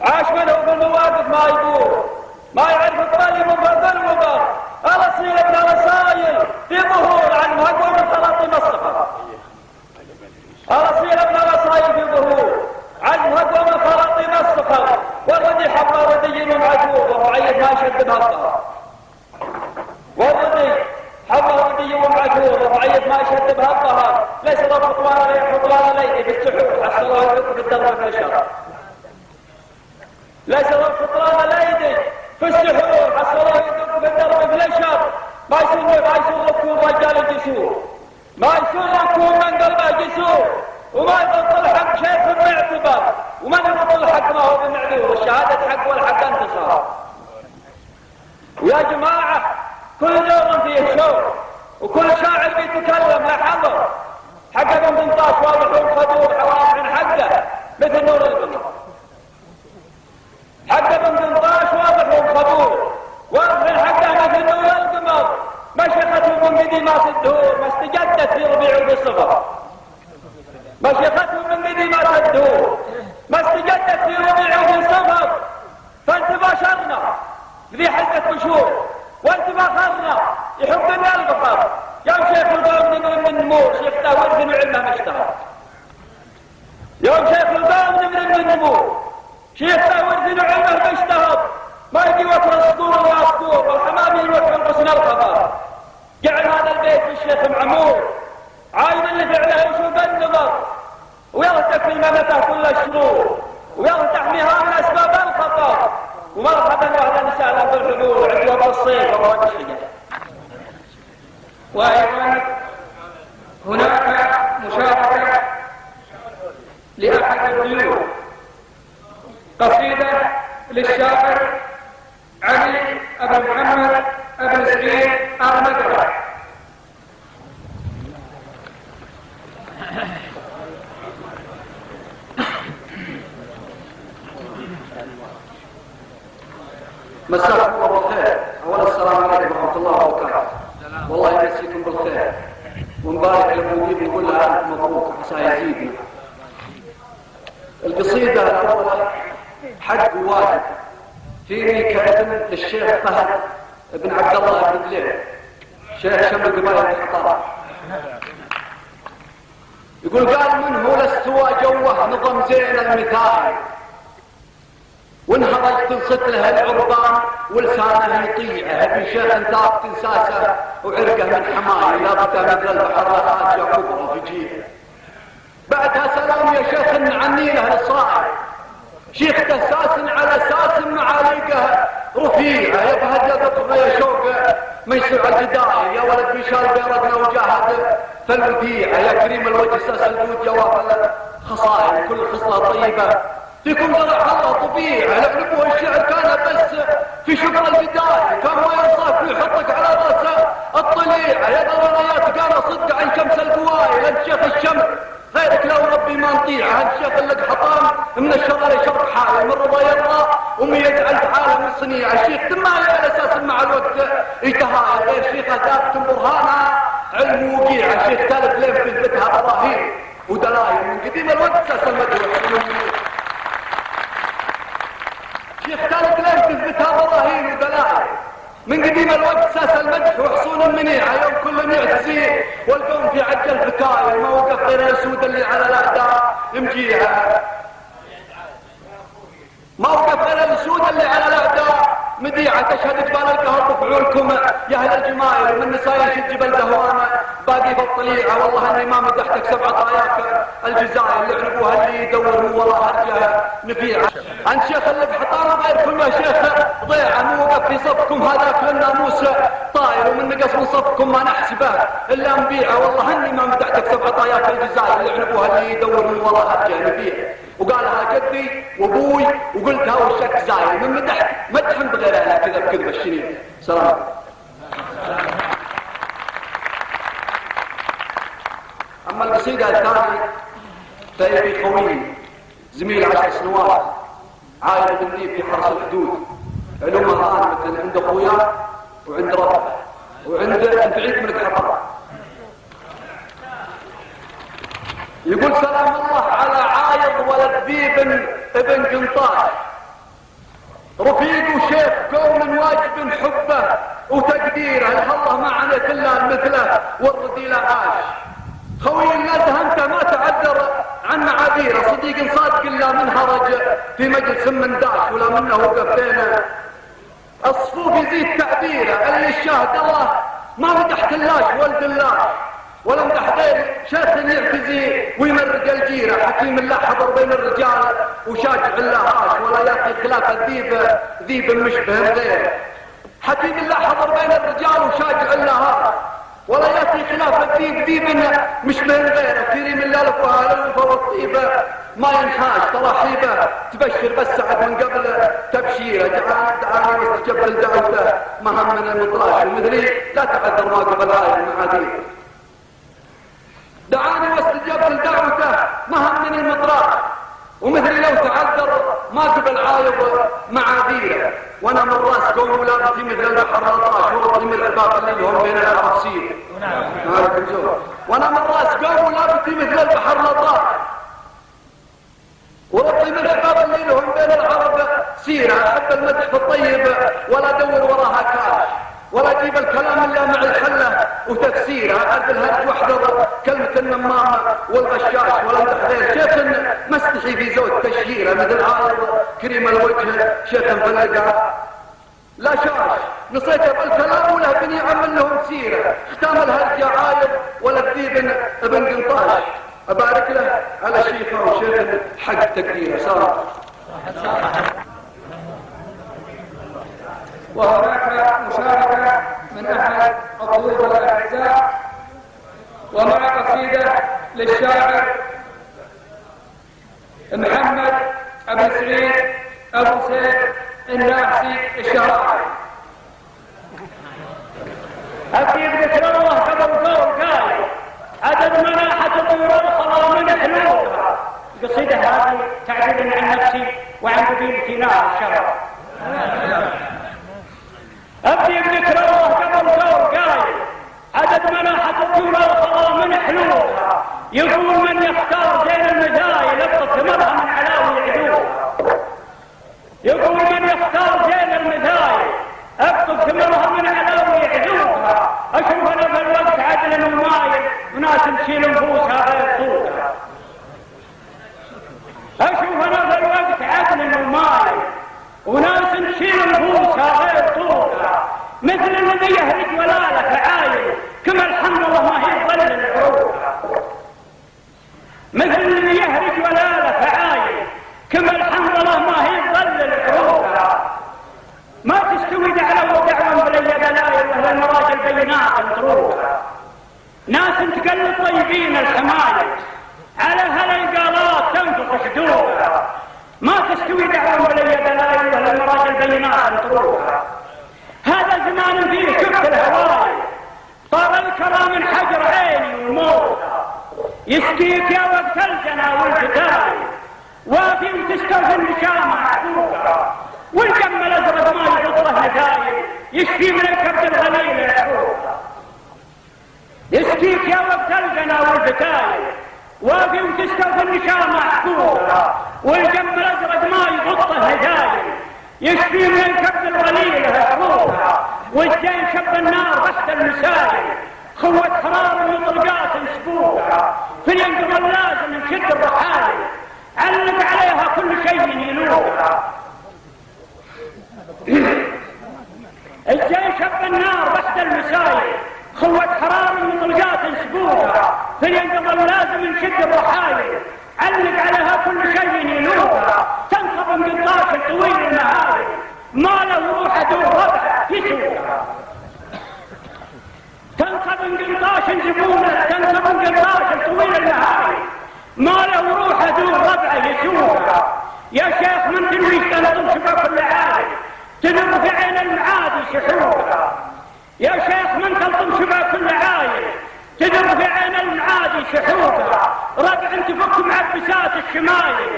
عاش من هو بالمواقف ما يدور، ما يعرف الطلب من فوق الوجه. الأصيل ابن الأصايل في ظهور عن هجوم من خلاطيم الصفر. الأصيل ابن الأصايل في ظهور عن هجوم من خلاطيم الصفر، والردي حبه ردي ومعجوب ومعيد ما يشد بهالظهر. والردي حبه ردي ومعجوب ومعيد ما يشد بهالظهر. ليس له خطوان ليدي في السحور حتى الله يدق في الدرب في الشر. ليس له خطوان ليدي في السحور حتى الله يدق في الدرب في الشر. ما يصير ركوب رجال الجسور، ما يصير ركوب من قلبه جسور، وما يبطل حق شيخ معتبر، ومن يبطل حق ما هو بمعذور. الشهادة حق والحق انتصار. ويا جماعة كل دور فيه شور، وكل شاعر بيتكلم له حضر. حق ابن بنطاش واضح وخدور حواس من حقه مثل نور القمر. حق ابن بنطاش واضح وخدور واضح من حقه مثل نور القمر. مشيخته من قديمات الدهور ما استجدت في ربيع وفي صفر. مشيخته من قديمات الدهور ما استجدت في ربيع وفي صفر. فانت باشرنا ذي حلقة بشور، وانت باخرنا يحب لنا البقر. يا شيخ القوم من النمور شيخ تاورث وعلمه مشتهر. يا شيخ القوم من النمور شيخ تاورث وعلمه مشتهر. ما يجي وتر الصدور والعصفور والحمام يلوح من حسن الخبر. جعل هذا البيت بالشيخ معمور عاين اللي فعله يشوف النظر، ويرتك في الممته كل الشرور، ويرتحميها من اسباب الخطر. ومرحبا واهلا وسهلا بالحضور عند وضع الصيف ورواد الشجر. وايضا هناك مشاركه لاحد الضيوف، قصيده للشاعر علي ابن محمد ابن سعيد المدرك. مساكم الله بالخير. اولا السلام عليكم ورحمه الله وبركاته. والله يمسيكم بالخير ونبارك للموجود نقول لها الف مبروك عسى يزيدنا. القصيده الاولى حق واجب فيني كابن للشيخ فهد بن عبد الله بن دليل شيخ شمل قبائل الخطاب. يقول قال من هو للسوى جوه نظم زين المثال، وانهرجت تنصت له العربان ولسانه يطيعه. ابن شيخ انتاق تنساسه وعرقه من حمايه لابده مثل البحر لها كبرى في جيبه. بعدها سلام يا شيخ عني له الصائب، شيخ تساس على اساس معاليقه رفيعه. يا فهد يا قطر يا شوق ميسر على الجداي، يا ولد بيشال بيردنا وجاهد فالوديعه. يا كريم الوجه ساس الجود جواب الخصائل كل خصله طيبه فيكم زرع الله طبيعه. لعلبوه الشعر كان بس في شكر البدايه، كان ما ينصاف ويحطك على راسه الطليعه. يا ضروريات كان صدق عن شمس القوايل. انت شيخ الشمس غيرك لو ربي ما نطيعه. انت شيخ لك حطام من الشر يشرق حاله، من رضا يرضى ومن يجعل حاله من صنيعه. الشيخ تمايل على اساس مع الوقت يتهايل. غير شيخه ثابت برهانها علم وقيعه. الشيخ ثالث لين تثبتها براهين ودلايل من قديم الوقت اساس المدرسه. شيخ ثالث لين تثبتها براهين ودلائل من قديم الوقت ساس المدح وحصون المنيعه. يوم كل يعتزيه والقوم في عجل فكايه، ما وقف غير الاسود اللي على الاعداء يمجيها. ما وقف غير الاسود اللي على الاعداء مديعه. تشهد جبال القهر بفعولكم يا اهل الجمايل، ومن نساء يشد جبل دهوانه باقي بالطليعه. والله اني ما مدحتك 7 طاياك الجزائر اللي علبوها اللي يدور من وراها الجهه نفيعه. انت شيخ اللي بحطانه غيركم يا شيخ ضيعه، مو وقف في صفكم هذاك للناموس طاير، ومن نقص من صفكم ما نحسبه الا نبيعه. والله اني ما مدحتك 7 طاياك الجزائر اللي علبوها اللي يدور من وراها الجهه نفيعه. وقالها جدي وابوي وقلتها والشك زايد من مدح بغيرها كذا بكذب الشنين. سلام. اما القصيده الثانيه فهي خوي زميل 10 سنوات عائله بالنيب في حرس الحدود، علومها الان مثل عند اخوياه وعند ربه. وعند بعيد من الحطام. يقول سلام الله على عايض ولد ذيب ابن قنطاش، رفيق وشيخ قوم واجب حبه وتقديره، الله ما عليه كله مثله والرذيل عاش. خوي الندهمته ما تعذر عن معاذيره، صديق صادق الا من هرج في مجلس من داش ولا منه وقف بينه. الصفوف يزيد تعبيره، اللي الشاهد الله ما مدح كلاش ولد الله، ولا مدح غير شيخ يعتزي ويمرق الجيره. حكيم الله حضر بين الرجال وشاجع اللهاش، ولا يعطي خلاف ذيب مشبه غيره. حكيم الله حضر بين الرجال وشاجع اللهاش، ولا يأتي خلاف ذيب مشبه غيره. كريم الله لفها الوفا والطيبة ما ينحاش، ترحيبه تبشر بس سعد من قبل تبشيره. دعاني واستجب دعوته مهم من المطراش، ومثلي لا تعذر ما قبل هاي المعاذير. دعاني واستجب دعوته مهم من المطراش، ومثلي لو تعذر ما قبل عايض معاذيره. وانا من راس قوم ولادتي مثل البحر الطاش، وربي من العباد اللي هم بين العرصين. وانا من راس قوم ولادتي مثل البحر الطاش، وربي من العباد اللي هم بين العرب سيره. احب المدح الطيب ولا ادور وراها كاش، ولا اجيب الكلام الا مع الحله وتفسيره. اعرف الهرج واحذر كلمه النمامه والغشاش، ولا امدح غير شيخ مستحي في زود تشهيره. مثل عارض كريم الوجه شيخ مفلقه لا شاش، نصيته بالكلام وله بني عمل لهم سيره. ختام الهرج يا عايض ولا الذيب ابن قنطاش، ابارك له على شيخه وشيخ حق تقديره صار. وهناك مشاركة من أحد الضيوف الأعزاء ومع قصيدة للشاعر محمد أبو سعيد أبو سيد الناحسي الشهراني. أكيد ذكر الله قبل قول قال عدد مناحة طيور الخلا من حلوها. القصيدة هذه تعبير عن نفسي وعن قبيلتي نار الشرف. أبدي بذكر الله قبل قول قايل عدد مناحة الطيور الخلا من حلوها. يقول من يختار زين المزايا لبطة ثمرها من علاوي عدوها. يقول من يختار زين المزايا لبطة ثمرها من علاوي عدوها. أشوف أنا في الوقت عدل ومايل وناس تشيل نفوسها غير طولها. أشوف أنا في الوقت عدل ومايل وناس تشيل نفوسها غير طولها. مثل الذي يهرج ولا له عايل كما الحمد الله ما هي ظل العروق. مثل الذي يهرج ولا له عايل كما الحمد الله ما هي ظل العروق. ما تستوي دعوة ودعوة بلي دلائل وهل المراجل بينات طروقها. ناس تقلب طيبين الحمايل على هالقالات تنفخ حدودها. ما تستوي دعوة بلي دلائل وهل المراجل بينات طروقها. هذا زمان فيه شفت الهواي طار الكرى من حجر عيني والموت. يسقيك يا وقت الجنا والفتاي وافي وتستوفي النشامة عدوها. والجم الازرق ما يبطله هدايل يشفي من الكبد الغليل العروق. يسقيك يا وقت الجنا والفتاي وافي وتستوفي النشامة عدوها. والجم الازرق ما يبطله هدايل يشفي من الكبد الغليل العروق. والجين شب النار تحت المسايل خوة حرار ومطلقات سبوها. في الينقض لازم نشد الرحايل علق عليها كل شيء ينوها. الجين شب النار تحت المسايل خوة حرار ومطلقات سبوها. في الينقض لازم نشد الرحايل علق عليها كل شيء ينوها. تنخب من قنطاش طويل النهار ما له روح دون ربع يسوها. تنخب من قنطاش زبونه تنخب من قنطاش طويل النهار ما له روح دون ربع يسوها. يا شيخ من تنويش تنظم شباب كل عالي تنم في عين المعادي سحوها. يا شيخ من تنظم شباب كل عالي تدر في عين المعادي سحوها. ربع تفك معبسات الشمايل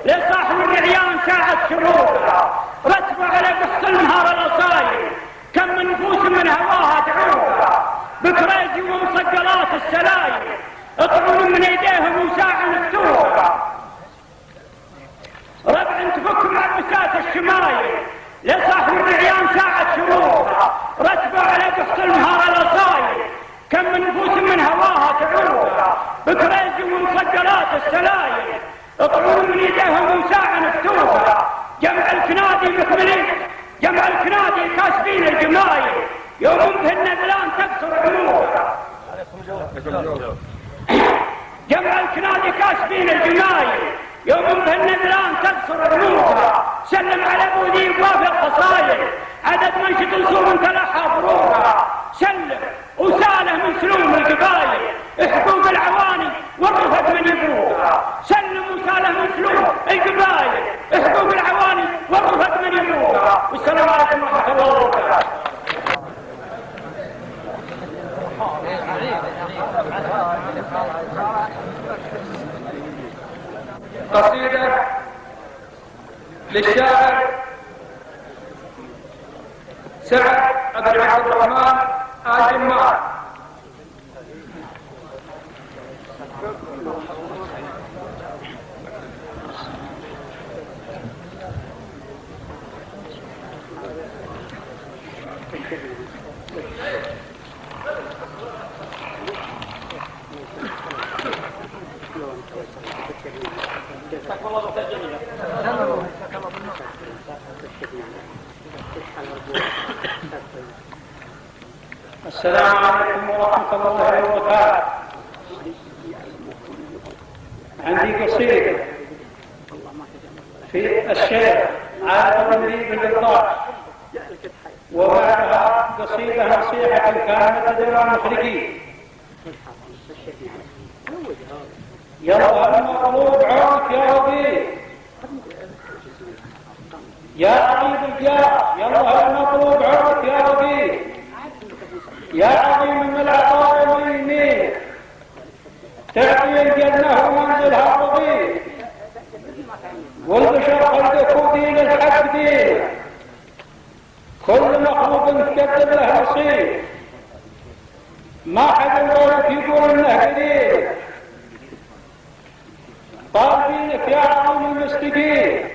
لصاحب الرعيان ساعة شروقها. رتبوا على قص النهار الأصايل كم من نفوس من هواها تعوقها بكريزي ومصقلات السلايل اطعن من ايديهم وساع نفتوها ربع تفك معبسات الشمايل لصاحب الرعيان ساعة شروقها رتبوا على بحث المهارة الاصايل كم من نفوس من هواها تعوقها بكريزي ومصقلات السلايل اطعن من ايديهم وساع نفتوها جمع الكنادي مكملين جمع الكنادي كاسبين الجمايل يوم به النذلان تكسر عموها جمع الكنادي كاسبين الجمايل يوم به النذلان تكسر عموها سلم على ابو ذيب وافي القصايل عدد منشد نصوم تلحى فروها سلم وساله من سلوم القبايل حقوق العواني ورثت من يبوها سلم وساله من سلوم القبايل حقوق العواني ورثت من يبوها والسلام عليكم ورحمه الله وبركاته. قصيدة للشاعر سعد بن عبد الرحمن آل جمال. السلام عليكم ورحمة الله وبركاته. عندي قصيدة في الشيخ عارف بن الضاش وبعدها قصيدة نصيحة كانت تدعو المخرجين. يلا المطلوب عونك يا ربي يا عظيم الجاه يلا المطلوب عونك يا ربي يا عظيم من العطاء واليمين تعطي الجنة ومنزلها رضي والبشر خلقك ودين الحق دين كل مخلوق تكذب له نصيب ما حد غيرك يقول انه قدير طالبينك يا عظيم المستقيم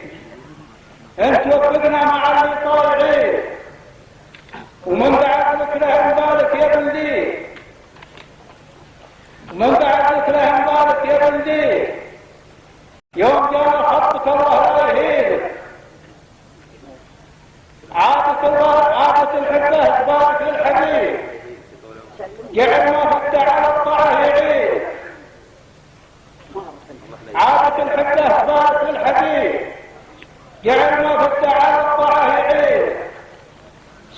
انت وفقنا مع اللي طالعين ومن بعد لك لهم بالك يا بلدي ومن بعد لك لهم بالك يا بلدي يوم جانا خطك الله لا يهينك عادت الحبة تبارك للحبيب جعل ما فتح على الطاعة يعيد عادت الحبة تبارك للحبيب جعل ما فتح على الطاعة يعيد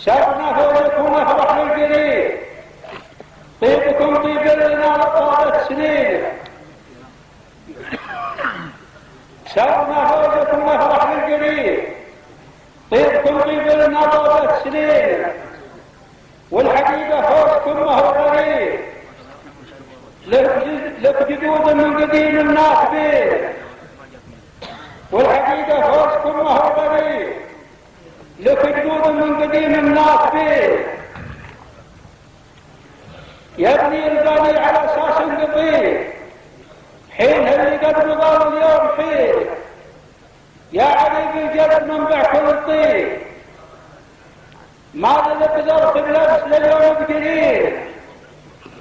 شرنا فوجك ونفرح للقريب طيبكم طيب لنا لطالت سنين شرنا فوجك ونفرح للقريب طيبكم طيب لنا لطالت سنين والحقيقة فوجكم ما هو غريب لك جدود من قديم الناس بيه والحقيقة فوجكم ما هو غريب لك جدود من قديم الناس بيه يا ابني الباني على اساس قطيع حين اللي قد مضى اليوم حين يا علي الجد منبع كل طيب ماذا لقدرت بلبس لليوم بقريب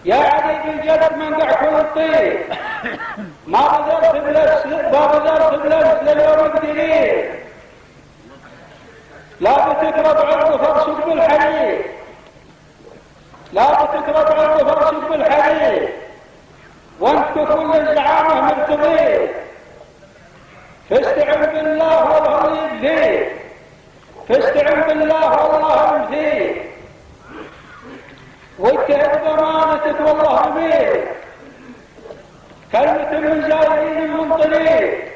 يا علي الجد منبع كل طيب ما قدرت بلبس لليوم بقريب لا بتقرب عرض فرشك بالحديد لا بتقرب عرض فرشك بالحديد وانت كل الزعامة مرتضي فاستعن بالله والله يبذيك فاستعن بالله والله يبذيك واجتهد بامانتك والله يبيك كلمة من زائرين من طريق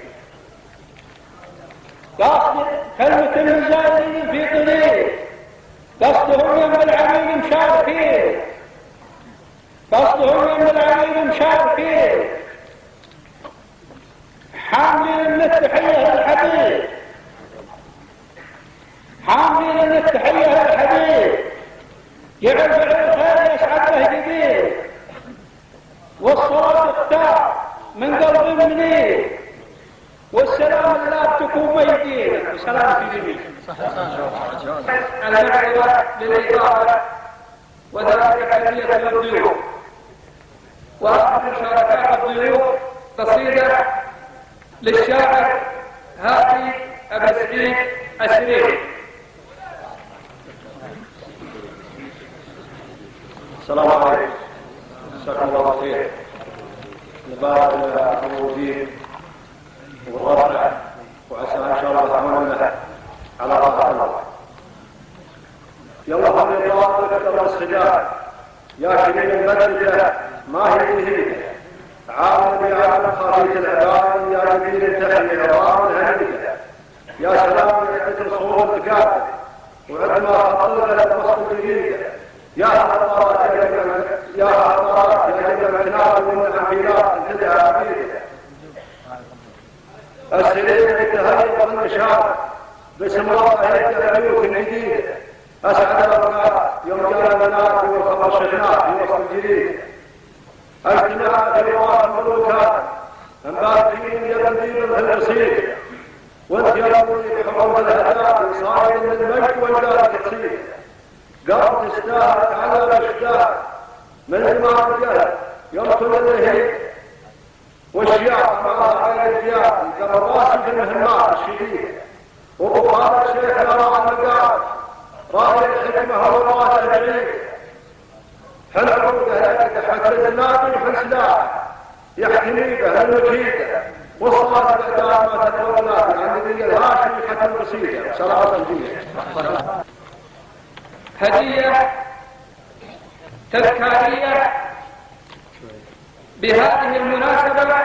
كلمة من زائرين في طريق قصدهم يم العميل مشاركين قصدهم يم العميل مشاركين حاملين التحية للحبيب حاملين التحية للحبيب يعرف الخير يسعد به جديد، والصلاة تختار من قلب منير، والسلام لا تكون ميدين وسلام في جميل. المعرفة للإضافة وذلك حدية للضيوف. وآخر مشاركات الضيوف قصيدة للشاعر هادي أبو سعيد السريري. السلام عليكم، جزاكم الله خير. نبارك الموجودين والرفع، وعسى ان شاء الله تعاوننا على طاعة الله. يلا هم يطلق لك الصداع يا شريك المدرسة ما هي تهيئة عالم بعالم خريطة العباد يا جميل تحمي عظام الهدية. يا سلام عدة الصور الكافة وعندما خطر لك وسط الجديدة. يا حضرات يا جمع الكنار من عميلات تدعى عبيدة. السرير يتهيئ بالنشاط باسم الله يدعى بيوت جديدة. أسعد الأوقات يوم جاء المناكب وخبر الشيخنات في وسط الجديد. اجتماع في رواة الملوكات مباركين يبدين في البصير، وانت يا ربي بحروف الهداء صاعد من المجد والجاد تصير. قام تستاهل على الاشتاء من جماعة الجهل يمثل اللهيب والشياط مع غير الجياد كالراسي في المهمات الشديدة. وبخار الشيخ يرى المقام راعي الحكمة هو الراس البعيد. حل عروضه لك حتى الزناد يحل سلاح يحتمي به المجيدة. والصلاة الأعداء ما تتولى عن نبي الهاشمي حتى البسيطة. صلاة الجيدة. هدية تذكارية بهذه المناسبة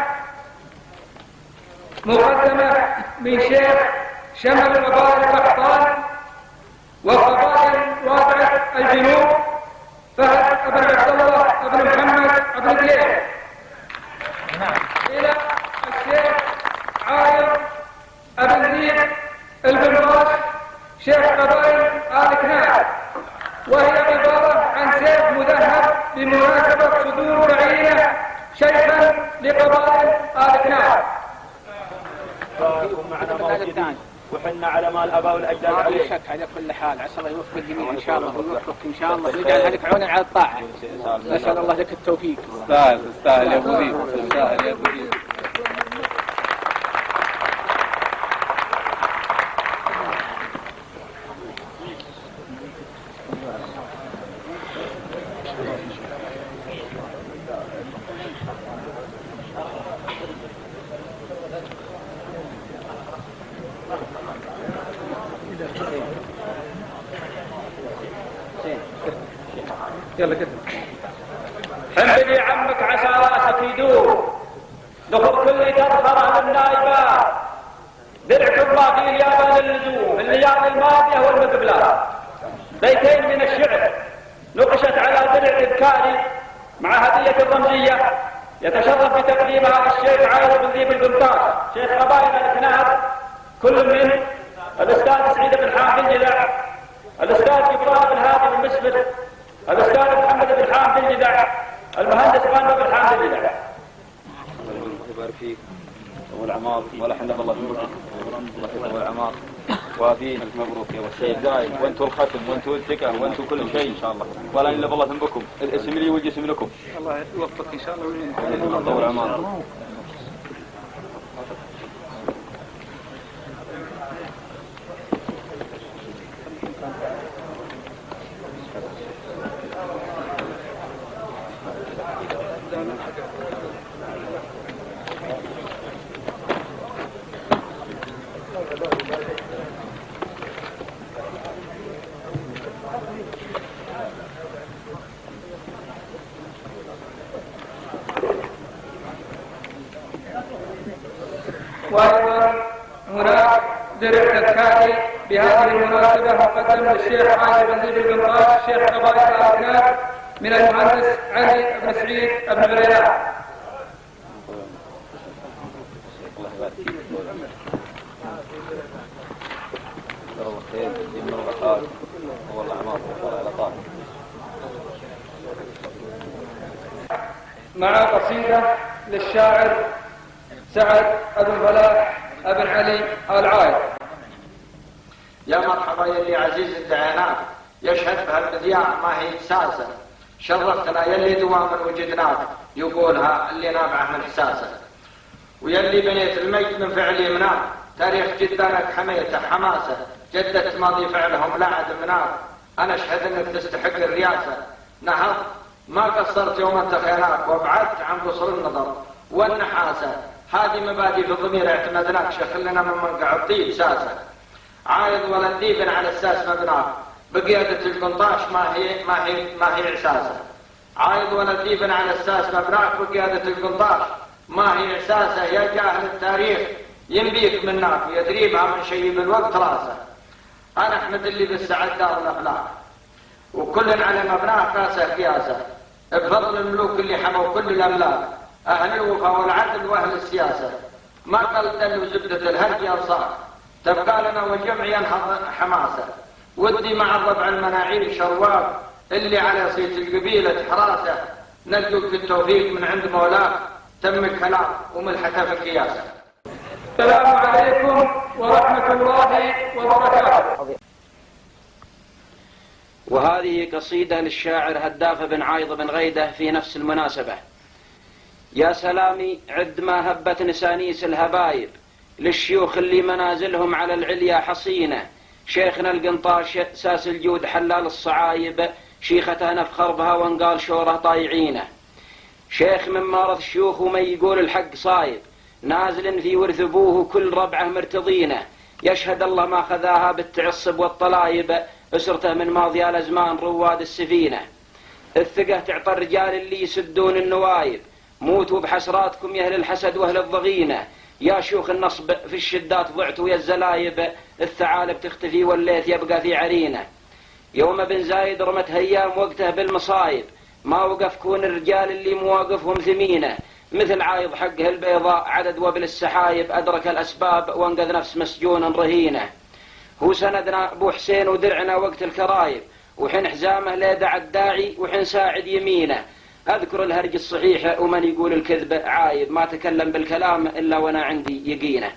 مقدمة من شيخ شمل قبائل القحطان وقبائل وادعة الجنوب فهد بن عبد الله بن محمد بن قليل إلى الشيخ عايض بن زيد البنباش شيخ قبائل آل كناد، وهي عبارة عن سيف مذهب بمناسبة صدور تعيينه شيخا لقبائل آل كناد. معنا موجودين وحنا على ما الاباء والاجداد عليه. شك على كل حال، عسى الله يوفق الجميع ان شاء الله ويوفقك ان شاء الله ويجعل لك عونا على الطاعه. نسال الله لك التوفيق. تستاهل يا ابو ذيب، تستاهل يا ابو ذيب. يلا كده حمد لي عمك عسى راسك يدور دخل كل تظهر على النايبات درعكم باقي اليابان اللزوم الليالي الماضيه والمقبلات. بيتين من الشعر نقشت على درع إذكاري مع هدية الرمزية يتشرف بتقديمها الشيخ عايض بن ذيب البنطاش شيخ قبائل الكناد، كل من الأستاذ سعيد بن حامد الجذع، الأستاذ إبراهيم بن هادي بن مسلم، الأستاذ محمد بن حامد الجذع، المهندس غانم بن حامد الجذع. الله يبارك فيك والعمار ولا حنا الله يبارك الله والعمار وابين مبروك يا الشيخ دايم، وانتم الختم وانتم الثقه وانتم كل شيء ان شاء الله، ولا الا بالله ذنبكم الاسم لي والجسم لكم. الله يوفقك ان شاء الله الله والعمار. وأيضا هناك درع تذكاري بهذه المناسبة مقدم للشيخ عايض بن ذيب البنطاش شيخ قبائل آل كناد من المهندس علي بن سعيد بن بريلان. الله يبارك فيك الله خير يمن الرخاء والله عمار على طاعة. مع قصيدة للشاعر سعد أبو الفلاح ابن علي العايد. يا مرحبا يلي عزيز الدعينات، يشهد بها المذياع ما هي ساسة، شرفتنا يلي دواما وجدناك، يقولها اللي نابعه من احساسه. ويلي بنيت المجد من فعل يمناك، تاريخ جدانك حميته حماسه، جدت ماضي فعلهم لا عد مناك. انا اشهد انك تستحق الرياسه، نهض ما قصرت يوم انت خيناك، وابعدت عن قصر النظر والنحاسه. هذه مبادئ في الضمير اعتمدناك، شخلنا من منقع الطيب ساسه. عايض ولد ديب على الساس مبناك، بقيادة القنطاش ما هي عساسه. عايض ولد ديب على الساس مبناك، بقيادة القنطاش ما هي عساسه. يا جاهل التاريخ ينبيك منك، ويدريبها من شيب الوقت راسه. انا احمد اللي بالسعد دار الافلاك، وكل على مبناه راسه قياسه، بفضل الملوك اللي حموا كل الاملاك، اهل الوفا والعدل واهل السياسه. ما قل دل وزبده الهرج انصار، تبقى لنا والجمع ينهض حماسه. ودي مع الربع المناعير شرواب، اللي على صيت القبيله حراسه. نلقوك التوفيق من عند مولاك، تم الكلام وملحته في القياسه. السلام عليكم ورحمة الله وبركاته. وهذه قصيدة للشاعر هداف بن عايض بن غيدة في نفس المناسبة. يا سلامي عد ما هبت نسانيس الهبايب، للشيوخ اللي منازلهم على العليا حصينة. شيخنا القنطاش ساس الجود حلال الصعايب، شيختها نفخر بها وانقال شوره طايعينه. شيخ من مارث الشيوخ وما يقول الحق صايب، نازل في ورث ابوه كل ربعه مرتضينه. يشهد الله ما خذاها بالتعصب والطلايب، اسرته من ماضي الازمان رواد السفينه. الثقه تعطى الرجال اللي يسدون النوايب، موتوا بحسراتكم يا اهل الحسد واهل الضغينه. يا شيوخ النصب في الشدات ضعتوا يا الزلايب، الثعالب تختفي والليث يبقى في عرينه. يوم بن زايد رمت هيام وقته بالمصايب، ما وقف كون الرجال اللي مواقفهم ثمينه. مثل عايض حقه البيضاء عدد وبل السحايب، أدرك الأسباب وانقذ نفس مسجون رهينه. هو سندنا أبو حسين ودرعنا وقت الكرايب، وحين حزامه لا دع الداعي وحين ساعد يمينه. أذكر الهرج الصحيح ومن يقول الكذب عايب، ما تكلم بالكلام إلا وأنا عندي يقينه.